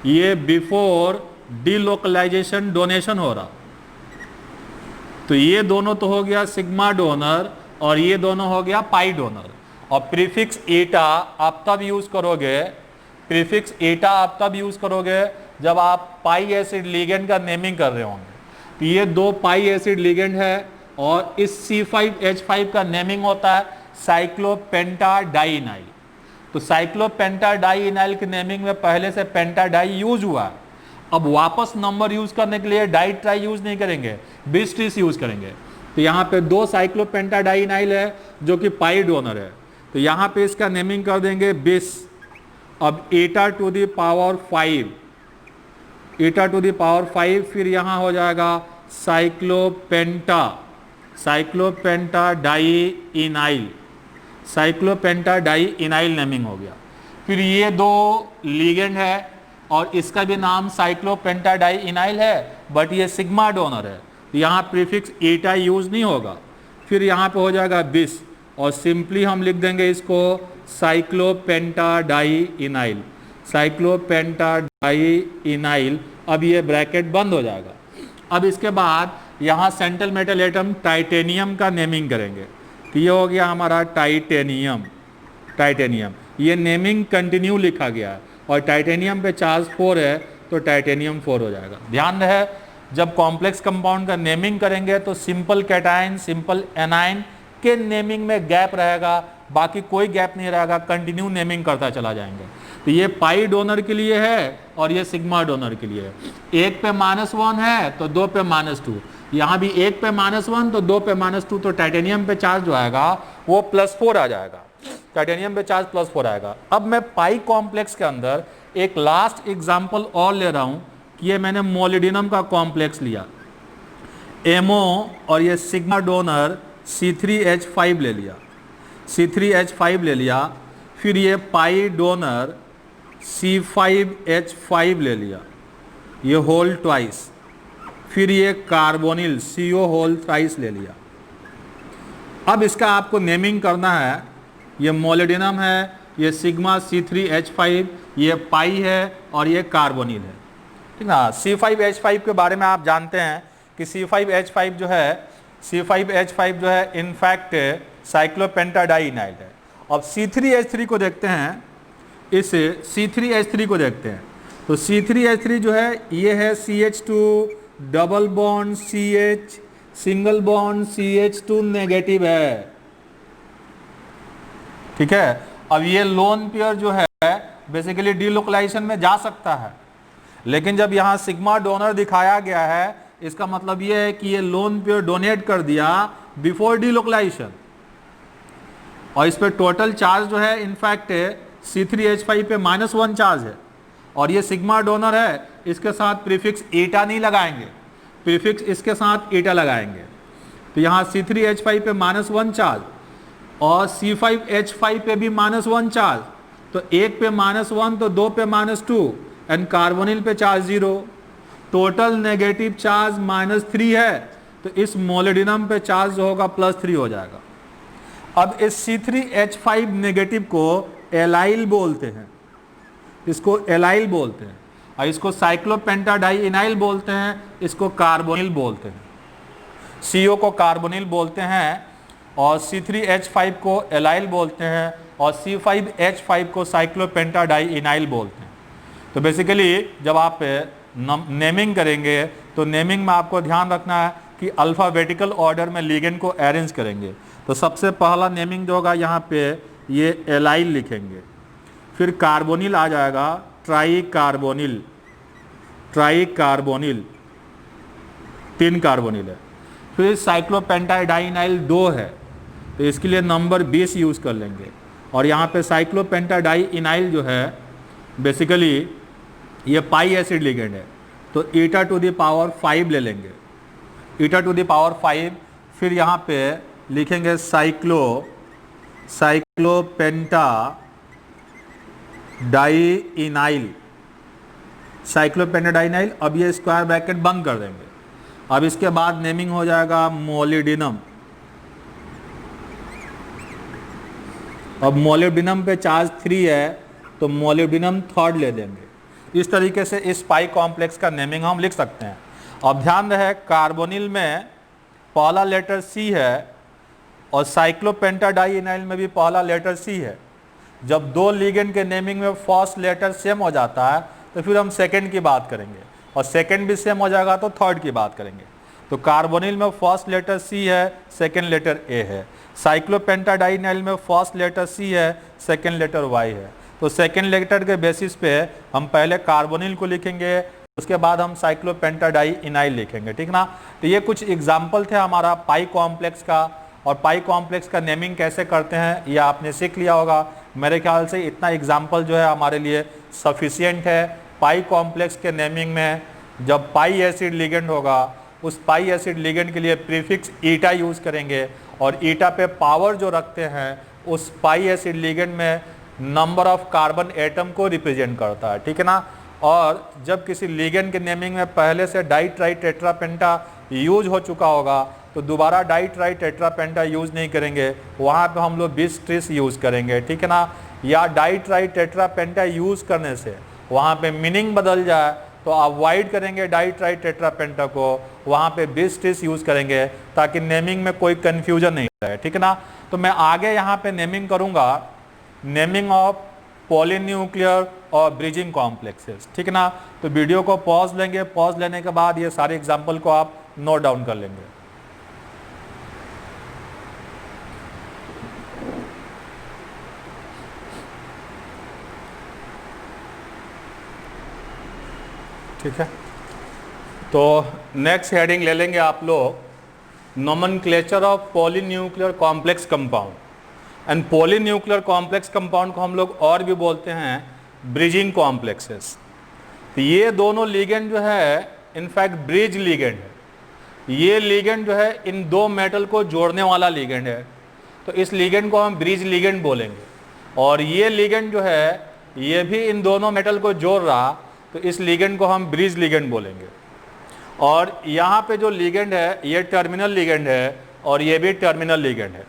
ये बिफोर डीलोकलाइजेशन डोनेशन हो रहा, तो ये दोनों तो हो गया सिग्मा डोनर और ये दोनों हो गया पाई डोनर। और प्रीफिक्स ईटा आप तब यूज करोगे, प्रीफिक्स ईटा आप तब यूज करोगे जब आप पाई एसिड लिगेंड का नेमिंग कर रहे होंगे। तो ये दो पाई एसिड लिगेंड है और इस C5H5 का नेमिंग होता है साइक्लोपेंटाडाइइनाइल। तो साइक्लोपेंटाडाइइनाइल के नेमिंग में पहले से पेंटाडाई यूज हुआ है, अब वापस नंबर यूज करने के लिए डाई ट्राई यूज नहीं करेंगे, बिस ट्रिस यूज करेंगे। तो यहाँ पे दो साइक्लोपेंटाडाइइनाइल है जो कि पाई डोनर है, तो यहाँ पे इसका नेमिंग कर देंगे बिस। अब eta to the power 5, eta to the power 5, फिर यहाँ हो जाएगा साइक्लोपेंटाडाइइनाइल, साइक्लोपेंटाडाइइनाइल नेमिंग हो गया। फिर ये दो लिगेंड है और इसका भी नाम साइक्लोपेंटाडाइइनाइल है, बट ये सिग्मा डोनर है, यहाँ प्रीफिक्स ईटा यूज नहीं होगा। फिर यहाँ पे हो जाएगा बिस और सिंपली हम लिख देंगे इसको साइक्लोपेंटाडाइइनाइल, साइक्लोपेंटाडाइइनाइल। अब ये ब्रैकेट बंद हो जाएगा। अब इसके बाद यहाँ सेंट्रल मेटल एटम टाइटेनियम का नेमिंग करेंगे, तो ये हो गया हमारा टाइटेनियम, टाइटेनियम। ये नेमिंग कंटिन्यू लिखा गया है और टाइटेनियम पे चार्ज 4 है तो टाइटेनियम 4 हो जाएगा। ध्यान रहे जब कॉम्प्लेक्स कंपाउंड का नेमिंग करेंगे तो सिंपल कैटायन, सिंपल एनाइन के नेमिंग में गैप रहेगा, बाकी कोई गैप नहीं रहेगा, कंटिन्यू नेमिंग करता चला जाएंगे। तो ये पाई डोनर के लिए है और ये सिग्मा डोनर के लिए है। एक पे -1 है तो दो पे -2, यहाँ भी एक पे -1 तो दो पे -2, तो टाइटेनियम पे चार्ज जो आएगा वो +4 आ जाएगा, टाइटेनियम पे चार्ज +4 आएगा। अब मैं पाई कॉम्प्लेक्स के अंदर एक लास्ट एग्जांपल और ले रहा हूँ कि ये मैंने मोलिडिनम का कॉम्प्लेक्स लिया, MO, और ये सिग्मा डोनर C3H5 ले लिया, C3H5 ले लिया। फिर ये पाई डोनर C5H5 ले लिया, ये होल ट्वाइस। फिर ये कार्बोनिल CO होल थ्राइस ले लिया। अब इसका आपको नेमिंग करना है, ये मोलिडिनम है, ये सिग्मा C3H5, ये पाई है और ये कार्बोनिल है, ठीक ना। C5H5 के बारे में आप जानते हैं कि C5H5 जो है, C5H5 जो है इनफैक्ट साइक्लोपेंटाडाइइनाइल है। अब C3H3 को देखते हैं, इस C3H3 को देखते हैं, तो C3H3 जो है ये है CH2 double bond CH single bond CH2 negative है, ठीक है। अब ये लोन पेयर जो है बेसिकली डीलोकलाइजेशन में जा सकता है, लेकिन जब यहाँ सिग्मा डोनर दिखाया गया है इसका मतलब ये है कि ये लोन पेयर डोनेट कर दिया बिफोर डीलोकलाइजेशन, और इस पे टोटल चार्ज जो है इनफैक्ट C3H5 पे -1 चार्ज है, और ये सिग्मा डोनर है, इसके साथ प्रीफिक्स एटा नहीं लगाएंगे, प्रीफिक्स इसके साथ एटा लगाएंगे। तो यहाँ C3H5 पे -1 चार्ज और C5H5 पे भी -1 चार्ज, तो एक पे -1 तो दो पे -2 एंड कार्बोनिल पे चार्ज 0, टोटल नेगेटिव चार्ज -3 है, तो इस मोलिडिनम पे चार्ज जो होगा +3 हो जाएगा। अब इस C3H5 नेगेटिव को एलाइल बोलते हैं, इसको एलाइल बोलते हैं, और इसको साइक्लोपेंटाडाइइनाइल बोलते हैं, इसको कार्बोनिल बोलते हैं। CO को कार्बोनिल बोलते हैं और C3H5 को एलाइल बोलते हैं और C5H5 को साइक्लोपेंटाडाइइनाइल बोलते हैं। तो बेसिकली जब आप नेमिंग करेंगे तो नेमिंग में आपको ध्यान रखना है कि अल्फ़ाबेटिकल ऑर्डर में लिगेंड को अरेंज करेंगे। तो सबसे पहला नेमिंग जो होगा यहाँ पे ये एलाइल लिखेंगे, फिर कार्बोनिल आ जाएगा, try carbonyl, try carbonyl 3 carbonyl है, फिर साइक्लोपेंटाडाइइनाइल 2 है, तो इसके लिए नंबर 20 यूज़ कर लेंगे। और यहाँ पे साइक्लोपेंटाडाइइनाइल जो है बेसिकली ये पाई एसिड लिगेंड है, तो ईटा टू द पावर 5 ले लेंगे, ईटा टू द पावर 5, फिर यहाँ पे लिखेंगे साइक्लोपेंटाडाइइनाइल, साइक्लोपेंटाडाइइनाइल। अब ये स्क्वायर ब्रैकेट बंद कर देंगे। अब इसके बाद नेमिंग हो जाएगा मोलिडिनम। अब मोलिब्डिनम पे चार्ज 3 है, तो मोलिब्डिनम 3rd ले देंगे। इस तरीके से इस पाई कॉम्प्लेक्स का नेमिंग हम लिख सकते हैं। अब ध्यान रहे कार्बोनिल में पहला लेटर C है और साइक्लोपेंटाडाइइनाइल में भी पहला लेटर C है। जब दो लिगेंड के नेमिंग में फर्स्ट लेटर सेम हो जाता है तो फिर हम सेकंड की बात करेंगे, और सेकंड भी सेम हो जाएगा तो थर्ड की बात करेंगे। तो कार्बोनिल में फर्स्ट लेटर C है, सेकंड लेटर A है। साइक्लोपेंटाडाइइनाइल में फर्स्ट लेटर C है, सेकंड लेटर Y है। तो सेकंड लेटर के बेसिस पे हम पहले कार्बोनिल को लिखेंगे, उसके बाद हम साइक्लोपेंटाडाइइनाइल लिखेंगे, ठीक ना। तो ये कुछ एग्जाम्पल थे हमारा पाई कॉम्प्लेक्स का, और पाई कॉम्प्लेक्स का नेमिंग कैसे करते हैं ये आपने सीख लिया होगा। मेरे ख्याल से इतना एग्जाम्पल जो है हमारे लिए सफिशिएंट है। पाई कॉम्प्लेक्स के नेमिंग में जब पाई एसिड लिगेंड होगा उस पाई एसिड लिगेंड के लिए प्रीफिक्स ईटा यूज़ करेंगे, और ईटा पे पावर जो रखते हैं उस पाई एसिड लिगेंड में नंबर ऑफ कार्बन एटम को रिप्रेजेंट करता है, ठीक है ना। और जब किसी लिगेंड के नेमिंग में पहले से डाई ट्राई टेट्रापेंटा यूज हो चुका होगा तो दोबारा डाई ट्राई टेट्रापेंटा यूज़ नहीं करेंगे, वहाँ पे हम लोग 20 ट्रिस यूज़ करेंगे, ठीक है ना। या डाई ट्राई टेट्रापेंटा यूज़ करने से वहाँ पे मीनिंग बदल जाए तो अवॉइड करेंगे डाई ट्राई टेट्रापेंटा को, वहाँ पे 20 ट्रिस यूज़ करेंगे ताकि नेमिंग में कोई कन्फ्यूजन नहीं रहे, ठीक है ना। तो मैं आगे यहाँ पे नेमिंग करूँगा, नेमिंग ऑफ पॉलीन्यूक्लियर और ब्रिजिंग कॉम्प्लेक्सेस, ठीक है ना। तो वीडियो को पॉज लेंगे, पॉज लेने के बाद ये सारे एग्जाम्पल को आप नोट डाउन कर लेंगे। ठीक है, तो नेक्स्ट हेडिंग ले लेंगे आप लोग, nomenclature of polynuclear complex compound. And polynuclear complex compound को हम लोग और भी बोलते हैं ब्रिजिंग कॉम्प्लेक्सेस। तो ये दोनों लिगेंड जो है इनफैक्ट ब्रिज लिगेंड है। ये लिगेंड जो है इन दो मेटल को जोड़ने वाला लिगेंड है, तो इस लिगेंड को हम ब्रिज लिगेंड बोलेंगे। और ये लिगेंड जो है ये भी इन दोनों मेटल को जोड़ रहा, तो इस लिगेंड को हम ब्रिज लिगेंड बोलेंगे। और यहाँ पे जो लिगेंड है ये टर्मिनल लिगेंड है और ये भी टर्मिनल लिगेंड है।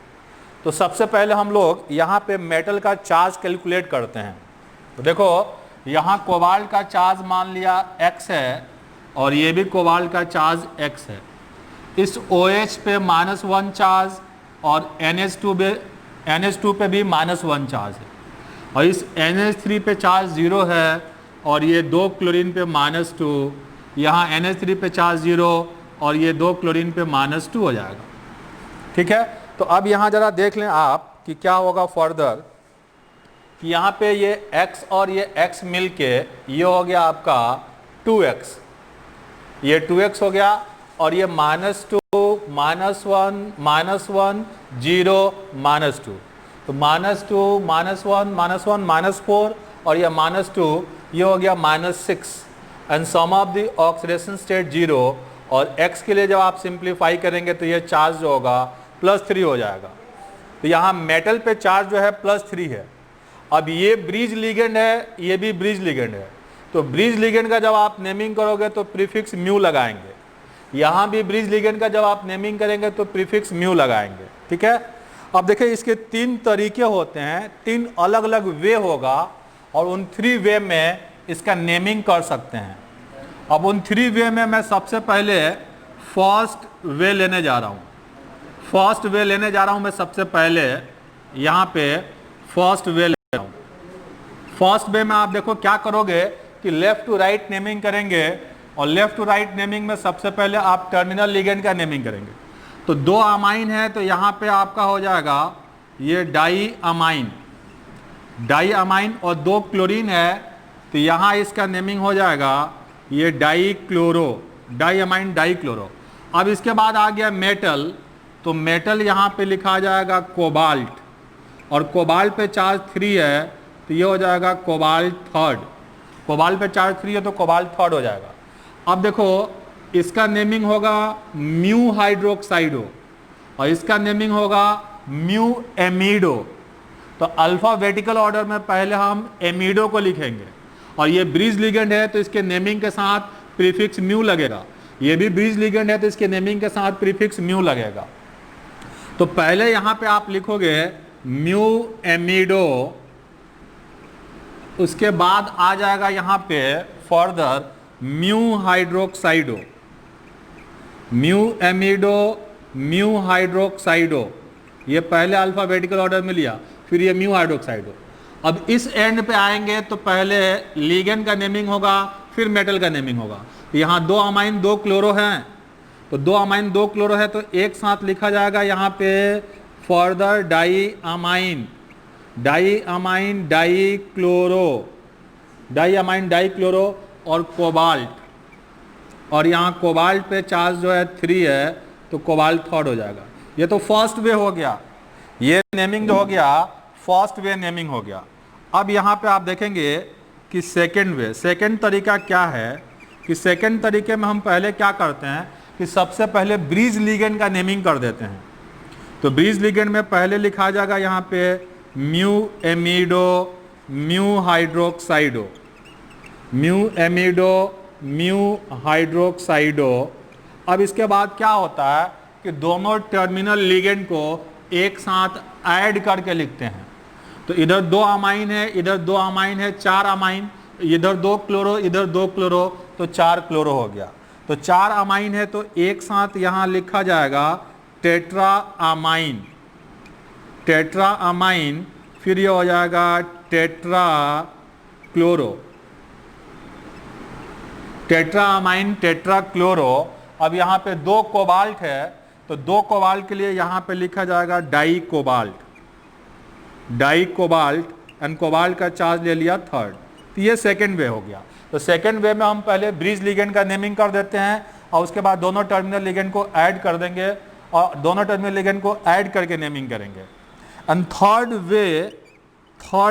तो सबसे पहले हम लोग यहाँ पे मेटल का चार्ज कैलकुलेट करते हैं। तो देखो यहाँ कोबाल्ट का चार्ज मान लिया x है और ये भी कोबाल्ट का चार्ज x है। इस OH पे -1 चार्ज और NH2 पे भी -1 चार्ज है, और इस NH3 पे चार्ज 0 है और ये 2 क्लोरीन पे -2, यहाँ NH3 पे चार्ज 0 और ये 2 क्लोरीन पे -2 हो जाएगा। ठीक है, तो अब यहाँ जरा देख लें आप कि क्या होगा फर्दर, कि यहाँ पे ये x और ये x मिलके ये हो गया आपका 2x, ये 2x हो गया, और ये -2 -1 -1 0 -2, तो -2 -1 -4 और ये -2 ये हो गया -6 and sum of the oxidation state 0, और x के लिए जब आप सिंप्लीफाई करेंगे तो ये चार्ज जो होगा +3 हो जाएगा। तो यहाँ मेटल पे चार्ज जो है +3 है। अब ये ब्रिज लिगेंड है, ये भी ब्रिज लिगेंड है, तो ब्रिज लिगेंड का जब आप नेमिंग करोगे तो प्रीफिक्स म्यू लगाएंगे, यहाँ भी ब्रिज लिगेंड का जब आप नेमिंग करेंगे तो प्रीफिक्स म्यू लगाएंगे। ठीक है, अब देखिए इसके 3 तरीके होते हैं, 3 अलग अलग वे होगा, और उन 3 वे में इसका नेमिंग कर सकते हैं। अब उन 3 वे में मैं सबसे पहले फर्स्ट वे लेने जा रहा हूँ। फर्स्ट वे लेने जा रहा हूँ मैं सबसे पहले, यहाँ पे फर्स्ट वे ले रहा हूँ। फर्स्ट वे में आप देखो क्या करोगे कि लेफ्ट टू राइट नेमिंग करेंगे, और लेफ्ट टू राइट नेमिंग में सबसे पहले आप टर्मिनल लिगेंड का नेमिंग करेंगे। तो 2 अमाइन है, तो यहाँ पे आपका हो जाएगा ये डाई अमाइन, और 2 क्लोरीन है, तो यहाँ इसका नेमिंग हो जाएगा ये dichloro, diamine dichloro. अब इसके बाद आ गया मेटल, तो मेटल यहाँ पे लिखा जाएगा कोबाल्ट, और कोबाल्ट पे चार्ज 3 है, तो ये हो जाएगा कोबाल्ट थर्ड। कोबाल्ट पे चार्ज 3 है तो कोबाल्ट थर्ड हो जाएगा। अब देखो इसका नेमिंग होगा म्यू हाइड्रोक्साइडो, और इसका नेमिंग होगा म्यू एमिडो। तो अल्फाबेटिकल ऑर्डर में पहले हम एमिडो को लिखेंगे, और ये ब्रिज लिगेंड है तो इसके नेमिंग के साथ प्रीफिक्स म्यू लगेगा, ये भी ब्रिज लिगेंड है तो इसके नेमिंग के साथ प्रीफिक्स म्यू लगेगा। तो पहले यहाँ पे आप लिखोगे म्यू एमिडो, उसके बाद आ जाएगा यहाँ पे further mu hydroxido, mu amido mu हाइड्रोक्साइडो, ये पहले अल्फाबेटिकल ऑर्डर में लिया, फिर ये म्यू हाइड्रोक्साइडो। अब इस एंड पे आएंगे तो पहले लिगेंड का नेमिंग होगा, फिर मेटल का नेमिंग होगा। यहाँ 2 अमाइन 2 क्लोरो हैं, तो 2 अमाइन 2 क्लोरो है, तो एक साथ लिखा जाएगा यहाँ पे further diamine dichloro, diamine dichloro, और कोबाल्ट, और यहाँ कोबाल्ट पे चार्ज जो है 3 है, तो कोबाल्ट थर्ड हो जाएगा। ये तो फर्स्ट वे हो गया, ये नेमिंग जो हो गया फर्स्ट वे नेमिंग हो गया। अब यहाँ पे आप देखेंगे कि सेकेंड तरीका क्या है, कि सेकेंड तरीके में हम पहले क्या करते हैं कि सबसे पहले ब्रिज लिगेंड का नेमिंग कर देते हैं। तो ब्रिज लिगेंड में पहले लिखा जाएगा यहाँ पे mu amido mu hydroxido, mu amido mu हाइड्रोक्साइडो। अब इसके बाद क्या होता है कि दोनों टर्मिनल लिगेंड को एक साथ ऐड करके लिखते हैं। तो इधर 2 अमाइन है, इधर 2 अमाइन है, 4 अमाइन, इधर 2 क्लोरो, इधर 2 क्लोरो, तो 4 क्लोरो हो गया। तो 4 अमाइन है, तो एक साथ यहाँ लिखा जाएगा टेट्रा अमाइन, टेट्रा अमाइन, फिर ये हो जाएगा tetra chloro, tetra amine tetra chloro. अब यहाँ पे 2 कोबाल्ट है, तो 2 कोबाल्ट के लिए यहाँ पे लिखा जाएगा dicobalt, dicobalt, and cobalt का चार्ज ले लिया थर्ड। तो ये सेकेंड वे हो गया। तो सेकेंड वे में हम पहले ब्रिज लिगेंड का नेमिंग कर देते हैं, और उसके बाद दोनों टर्मिनल लिगेंड को ऐड कर देंगे, और दोनों टर्मिनल लिगेंड को ऐड करके नेमिंग करेंगे। एंड थर्ड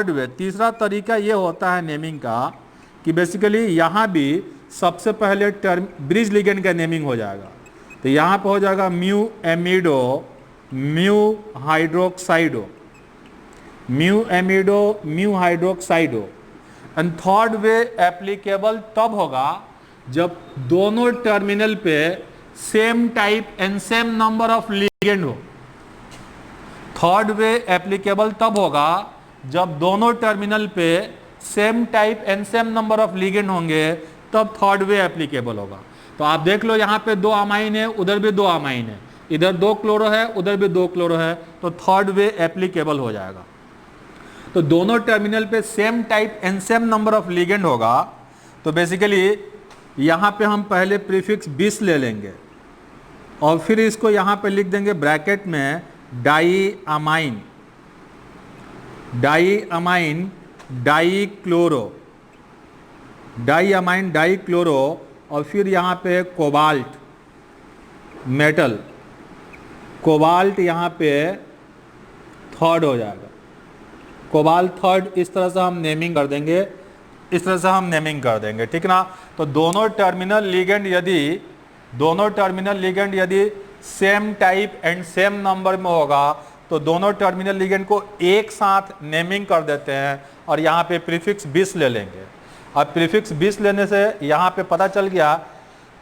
वे तीसरा तरीका ये होता है नेमिंग का कि बेसिकली यहाँ भी सबसे पहले ब्रिज लिगेंड का नेमिंग हो जाएगा। तो यहाँ पे हो जाएगा mu amido mu hydroxido, mu amido mu hydroxido. And third way applicable तब होगा जब दोनों टर्मिनल पे same type and same number of ligand हो। थर्ड वे एप्लीकेबल तब होगा जब दोनों टर्मिनल पे same type and same number of ligand होंगे, तब थर्ड वे एप्लीकेबल होगा। तो आप देख लो यहाँ पे 2 अमाइन है, उधर भी 2 अमाइन है, इधर 2 क्लोरो है, उधर भी 2 क्लोरो है, तो थर्ड वे एप्लीकेबल हो जाएगा। तो दोनों टर्मिनल पे same type and same number of ligand होगा, तो बेसिकली यहाँ पे हम पहले प्रीफिक्स बिस ले लेंगे और फिर इसको यहाँ पे लिख देंगे ब्रैकेट में डाईअमाइन, डाईअमाइन डाईक्लोरो, डाईअमाइन डाईक्लोरो, और फिर यहाँ पे कोबाल्ट मेटल, कोबाल्ट यहाँ पे थर्ड हो जाएगा, कोबाल्ट थर्ड। इस तरह से हम नेमिंग कर देंगे, इस तरह से हम नेमिंग कर देंगे, ठीक ना। तो दोनों टर्मिनल लिगेंड यदि same type and same number में होगा तो दोनों टर्मिनल लिगेंड को एक साथ नेमिंग कर देते हैं और यहाँ पे प्रीफिक्स बिस ले लेंगे। अब प्रीफिक्स बिस लेने से यहाँ पे पता चल गया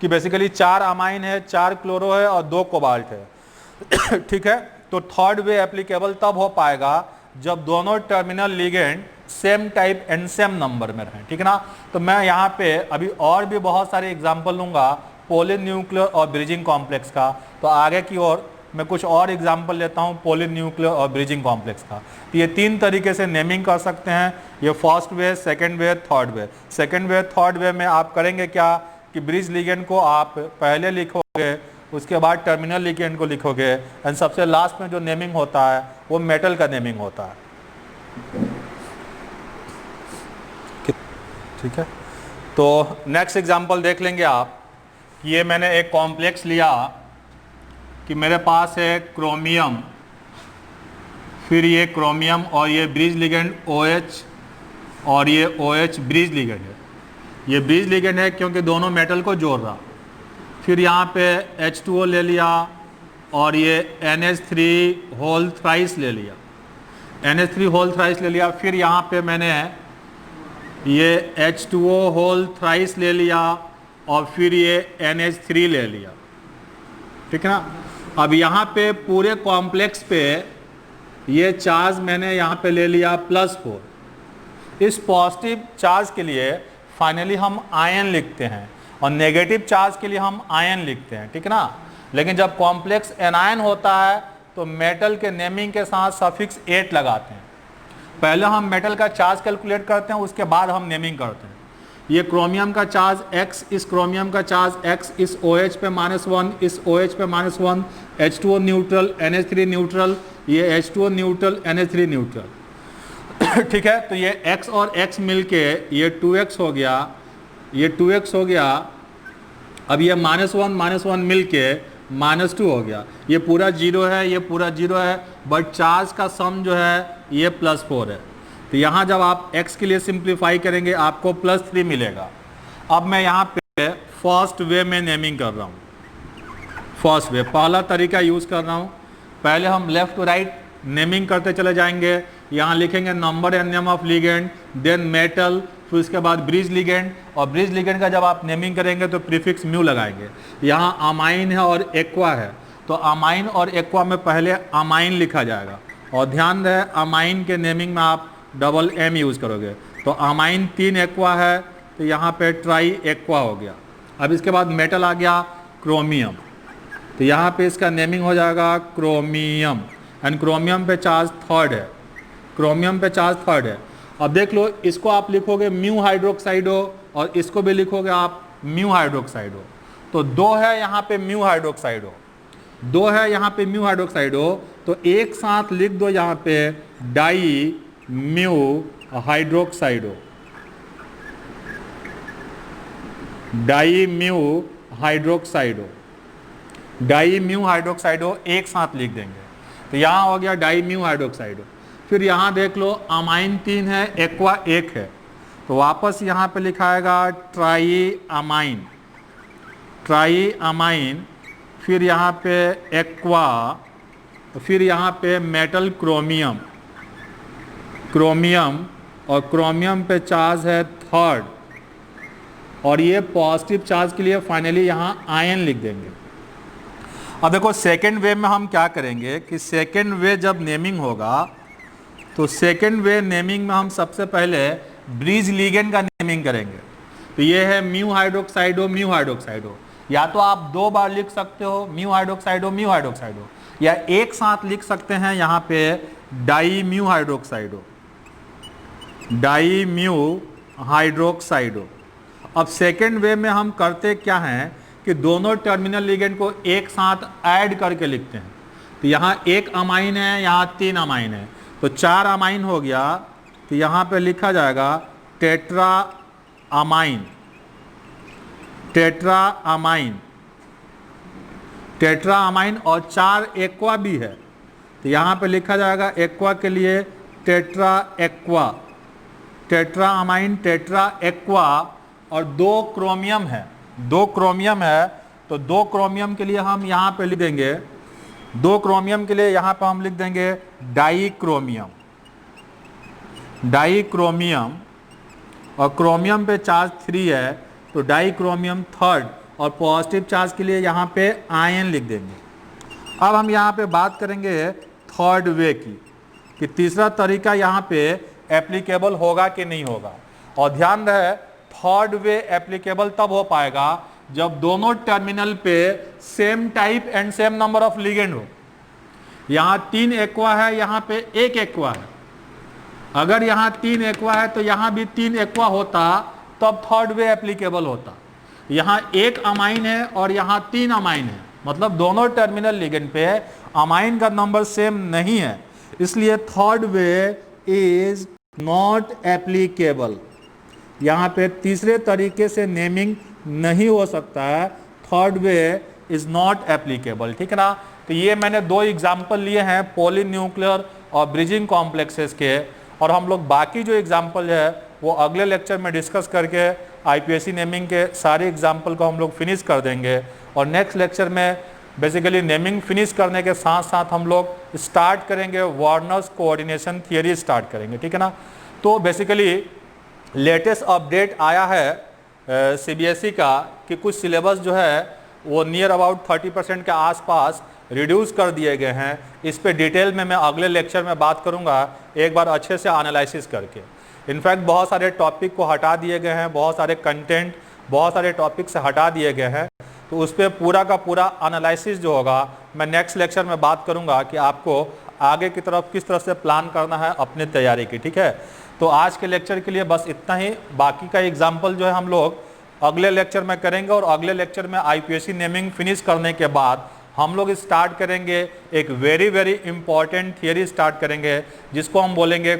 कि बेसिकली 4 अमाइन है, 4 क्लोरो है और 2 कोबाल्ट है ठीक है। तो थर्ड वे एप्लीकेबल तब हो पाएगा जब दोनों terminal ligand same type and same number में रहें, ठीक है ना। तो मैं यहाँ पे अभी और भी बहुत सारे एग्जांपल लूँगा पोलिन न्यूक्लियर और ब्रिजिंग कॉम्प्लेक्स का। तो आगे की ओर मैं कुछ और एग्जांपल लेता हूँ पोलिन न्यूक्लियर और ब्रिजिंग कॉम्प्लेक्स का। तो ये 3 तरीके से नेमिंग कर सकते हैं, ये first way, second way, third way. Second way third way में आप करेंगे क्या कि ब्रिज लिगेंड को आप पहले लिखोगे, उसके बाद टर्मिनल लिगेंड को लिखोगे एंड सबसे लास्ट में जो नेमिंग होता है वो मेटल का नेमिंग होता है, ठीक है। तो नेक्स्ट एग्जांपल देख लेंगे आप। ये मैंने एक कॉम्प्लेक्स लिया कि मेरे पास है क्रोमियम, फिर ये क्रोमियम और ये ब्रिज लिगेंड OH और ये OH ब्रिज लिगेंड है। ये ब्रिज लिगेंड है क्योंकि दोनों मेटल को जोड़ रहा। फिर यहाँ पे H2O ले लिया और ये NH3 होल थ्राइस ले लिया, NH3 होल थ्राइस ले लिया। फिर यहाँ पे मैंने ये H2O होल थ्राइस ले लिया और फिर ये NH3 ले लिया, ठीक है ना। अब यहाँ पे पूरे कॉम्प्लेक्स पे ये चार्ज मैंने यहाँ पे ले लिया +4। इस पॉजिटिव चार्ज के लिए फाइनली हम आयन लिखते हैं और नेगेटिव चार्ज के लिए हम आयन लिखते हैं, ठीक है ना। लेकिन जब कॉम्प्लेक्स एनायन होता है तो मेटल के नेमिंग के साथ सफिक्स 8 लगाते हैं। पहले हम मेटल का चार्ज कैलकुलेट करते हैं, उसके बाद हम नेमिंग करते हैं। ये क्रोमियम का चार्ज x, इस क्रोमियम का चार्ज x, इस OH पे -1, इस OH पे -1, H2O न्यूट्रल, NH3 न्यूट्रल, ये H2O न्यूट्रल, NH3 न्यूट्रल ठीक है। तो ये x और x मिलके ये 2x हो गया, ये 2x हो गया। अब ये -1 मिलके -2 हो गया। ये पूरा 0 है, ये पूरा 0 है, बट चार्ज का सम जो है ये +4 है। तो यहाँ जब आप x के लिए सिंप्लीफाई करेंगे आपको +3 मिलेगा। अब मैं यहाँ पे फर्स्ट वे में नेमिंग कर रहा हूँ। फर्स्ट वे पहला तरीका यूज़ कर रहा हूँ। पहले हम लेफ्ट टू राइट नेमिंग करते चले जाएंगे। यहाँ लिखेंगे number and name of ligand, then metal, फिर उसके बाद ब्रिज लिगेंड। और ब्रिज लिगेंड का जब आप नेमिंग करेंगे तो प्रीफिक्स म्यू लगाएंगे। यहाँ अमाइन है और एक्वा है, तो अमाइन और एक्वा में पहले अमाइन लिखा जाएगा। और ध्यान रहे अमाइन के नेमिंग में आप M यूज़ करोगे। तो अमाइन 3 एक्वा है, तो यहाँ पे ट्राई एक्वा हो गया। अब इसके बाद मेटल आ गया क्रोमियम, तो यहाँ पे इसका नेमिंग हो जाएगा क्रोमियम। एंड क्रोमियम पे चार्ज थर्ड है, क्रोमियम पे चार्ज थर्ड है। अब देख लो, इसको आप लिखोगे म्यू हाइड्रोक्साइडो और इसको भी लिखोगे आप म्यू हाइड्रोक्साइडो। तो 2 है यहाँ पे म्यू हाइड्रोक्साइडो, 2 है यहाँ पे म्यू हाइड्रोक्साइडो। तो एक साथ लिख दो यहाँ पे di mu hydroxido, di mu hydroxido, di mu hydroxido एक साथ लिख देंगे। तो यहाँ हो गया डाई म्यू हाइड्रोक्साइडो। फिर यहाँ देख लो अमाइन 3 है, एक्वा 1 है, तो वापस यहाँ पे लिखाएगा ट्राई अमाइन, ट्राई अमाइन। फिर यहाँ पे एक्वा, फिर यहाँ पे मेटल क्रोमियम, क्रोमियम, और क्रोमियम पे चार्ज है थर्ड। और ये पॉजिटिव चार्ज के लिए फाइनली यहाँ आयन लिख देंगे। अब देखो सेकेंड वे में हम क्या करेंगे कि सेकेंड वे जब नेमिंग होगा तो सेकेंड वे नेमिंग में हम सबसे पहले ब्रिज लिगेंड का नेमिंग करेंगे। तो ये है म्यू हाइड्रोक्साइडो, म्यू हाइड्रोक्साइडो। या तो आप 2 बार लिख सकते हो म्यू हाइड्रोक्साइडो, म्यू हाइड्रोक्साइडो, या एक साथ लिख सकते हैं यहाँ पे di mu hydroxido, di mu हाइड्रोक्साइडो। अब सेकेंड वे में हम करते क्या हैं कि दोनों टर्मिनल लिगेंड को एक साथ ऐड करके लिखते हैं। तो यहाँ एक अमाइन है, यहाँ 3 अमाइन है, तो 4 अमाइन हो गया। तो यहाँ पे लिखा जाएगा tetra amine, tetra amine, tetra amine, और 4 एक्वा भी है। तो यहाँ पे लिखा जाएगा एक्वा के लिए tetra aqua, tetra amine, tetra aqua, और 2 क्रोमियम है, 2 क्रोमियम है। तो 2 क्रोमियम के लिए हम यहाँ पे लिख देंगे, 2 क्रोमियम के लिए यहाँ पे हम लिख देंगे डाई क्रोमियम, डाई क्रोमियम, और क्रोमियम पे चार्ज 3 है तो डाई क्रोमियम 3rd, और पॉजिटिव चार्ज के लिए यहाँ पे आयन लिख देंगे। अब हम यहाँ पे बात करेंगे 3rd वे की, कि तीसरा तरीका यहाँ पे एप्लीकेबल होगा कि नहीं होगा। और ध्यान रहे 3rd वे एप्लीकेबल तब हो पाएगा जब दोनों टर्मिनल पे same type and same number of ligand हो। यहाँ 3 एक्वा है, यहाँ पे 1 एक्वा है। अगर यहाँ 3 एक्वा है तो यहाँ भी 3 एक्वा होता, तब 3rd वे एप्लीकेबल होता। यहाँ 1 अमाइन है और यहाँ 3 अमाइन है, मतलब दोनों टर्मिनल लिगेंड पे अमाइन का नंबर सेम नहीं है, इसलिए 3rd way is not applicable. यहाँ पे तीसरे तरीके से नेमिंग नहीं हो सकता है, 3rd way is not applicable, ठीक है ना। तो ये मैंने 2 एग्जाम्पल लिए हैं पॉलीन्यूक्लियर और ब्रिजिंग कॉम्प्लेक्सेस के, और हम लोग बाकी जो एग्जाम्पल है वो अगले लेक्चर में डिस्कस करके आईपीएससी नेमिंग के सारे एग्जाम्पल को हम लोग फिनिश कर देंगे। और नेक्स्ट लेक्चर में बेसिकली नेमिंग फिनिश करने के साथ साथ हम लोग स्टार्ट करेंगे वार्नर्स कोऑर्डिनेशन थियरी स्टार्ट करेंगे, ठीक है ना। तो बेसिकली लेटेस्ट अपडेट आया है सीबीएसई का कि कुछ सिलेबस जो है वो नियर अबाउट 30% के आसपास रिड्यूस कर दिए गए हैं। इस पे डिटेल में मैं अगले लेक्चर में बात करूंगा, एक बार अच्छे से एनालिसिस करके। इनफैक्ट बहुत सारे टॉपिक को हटा दिए गए हैं, बहुत सारे कंटेंट बहुत सारे टॉपिक से हटा दिए गए हैं। तो उस पर पूरा का पूरा एनालिसिस जो होगा मैं नेक्स्ट लेक्चर में बात करूंगा कि आपको आगे की तरफ किस तरह से प्लान करना है अपने तैयारी की, ठीक है। तो आज के लेक्चर के लिए बस इतना ही। बाकी का एग्जाम्पल जो है हम लोग अगले लेक्चर में करेंगे, और अगले लेक्चर में आईपीएससी नेमिंग फिनिश करने के बाद हम लोग स्टार्ट करेंगे एक very very important theory start करेंगे, जिसको हम बोलेंगे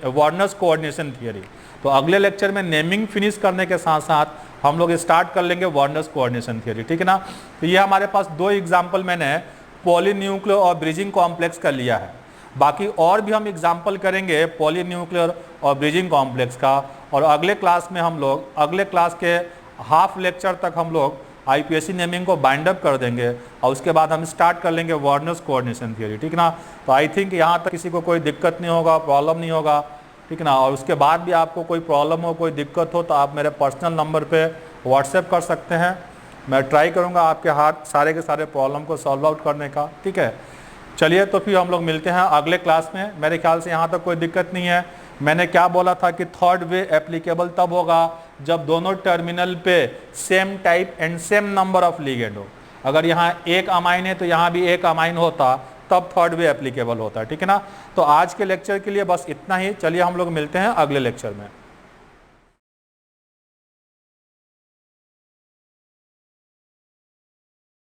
वार्नर्स कोऑर्डिनेशन थियरी। तो अगले लेक्चर में नेमिंग फिनिश करने के साथ साथ हम लोग स्टार्ट कर लेंगे वार्नर्स कोऑर्डिनेशन थियरी, ठीक है ना। तो ये हमारे पास 2 एग्जाम्पल मैंने पॉलीन्यूक्लियर और ब्रिजिंग कॉम्प्लेक्स का लिया है। बाकी और भी हम एग्जाम्पल करेंगे पॉलीन्यूक्लियर और ब्रिजिंग कॉम्प्लेक्स का, और अगले क्लास में हम लोग अगले क्लास के हाफ लेक्चर तक हम लोग आईपीएससी नेमिंग को बाइंड अप कर देंगे, और उसके बाद हम स्टार्ट कर लेंगे वार्नर्स कोऑर्डिनेशन थियरी, ठीक ना। तो आई थिंक यहाँ तक किसी को कोई दिक्कत नहीं होगा, प्रॉब्लम नहीं होगा, ठीक ना। और उसके बाद भी आपको कोई प्रॉब्लम हो, कोई दिक्कत हो, तो आप मेरे पर्सनल नंबर पे व्हाट्सएप कर सकते हैं। मैं ट्राई करूँगा आपके हाथ सारे के सारे प्रॉब्लम को सॉल्व आउट करने का, ठीक है। चलिए तो फिर हम लोग मिलते हैं अगले क्लास में। मेरे ख्याल से यहाँ तक कोई दिक्कत नहीं है। मैंने क्या बोला था कि 3rd वे एप्लीकेबल तब होगा जब दोनों टर्मिनल पे same type and same number of ligand हो। अगर यहाँ 1 अमाइन है तो यहाँ भी 1 अमाइन होता, तब 3rd वे एप्लीकेबल होता है, ठीक है ना। तो आज के लेक्चर के लिए बस इतना ही। चलिए हम लोग मिलते हैं अगले लेक्चर में।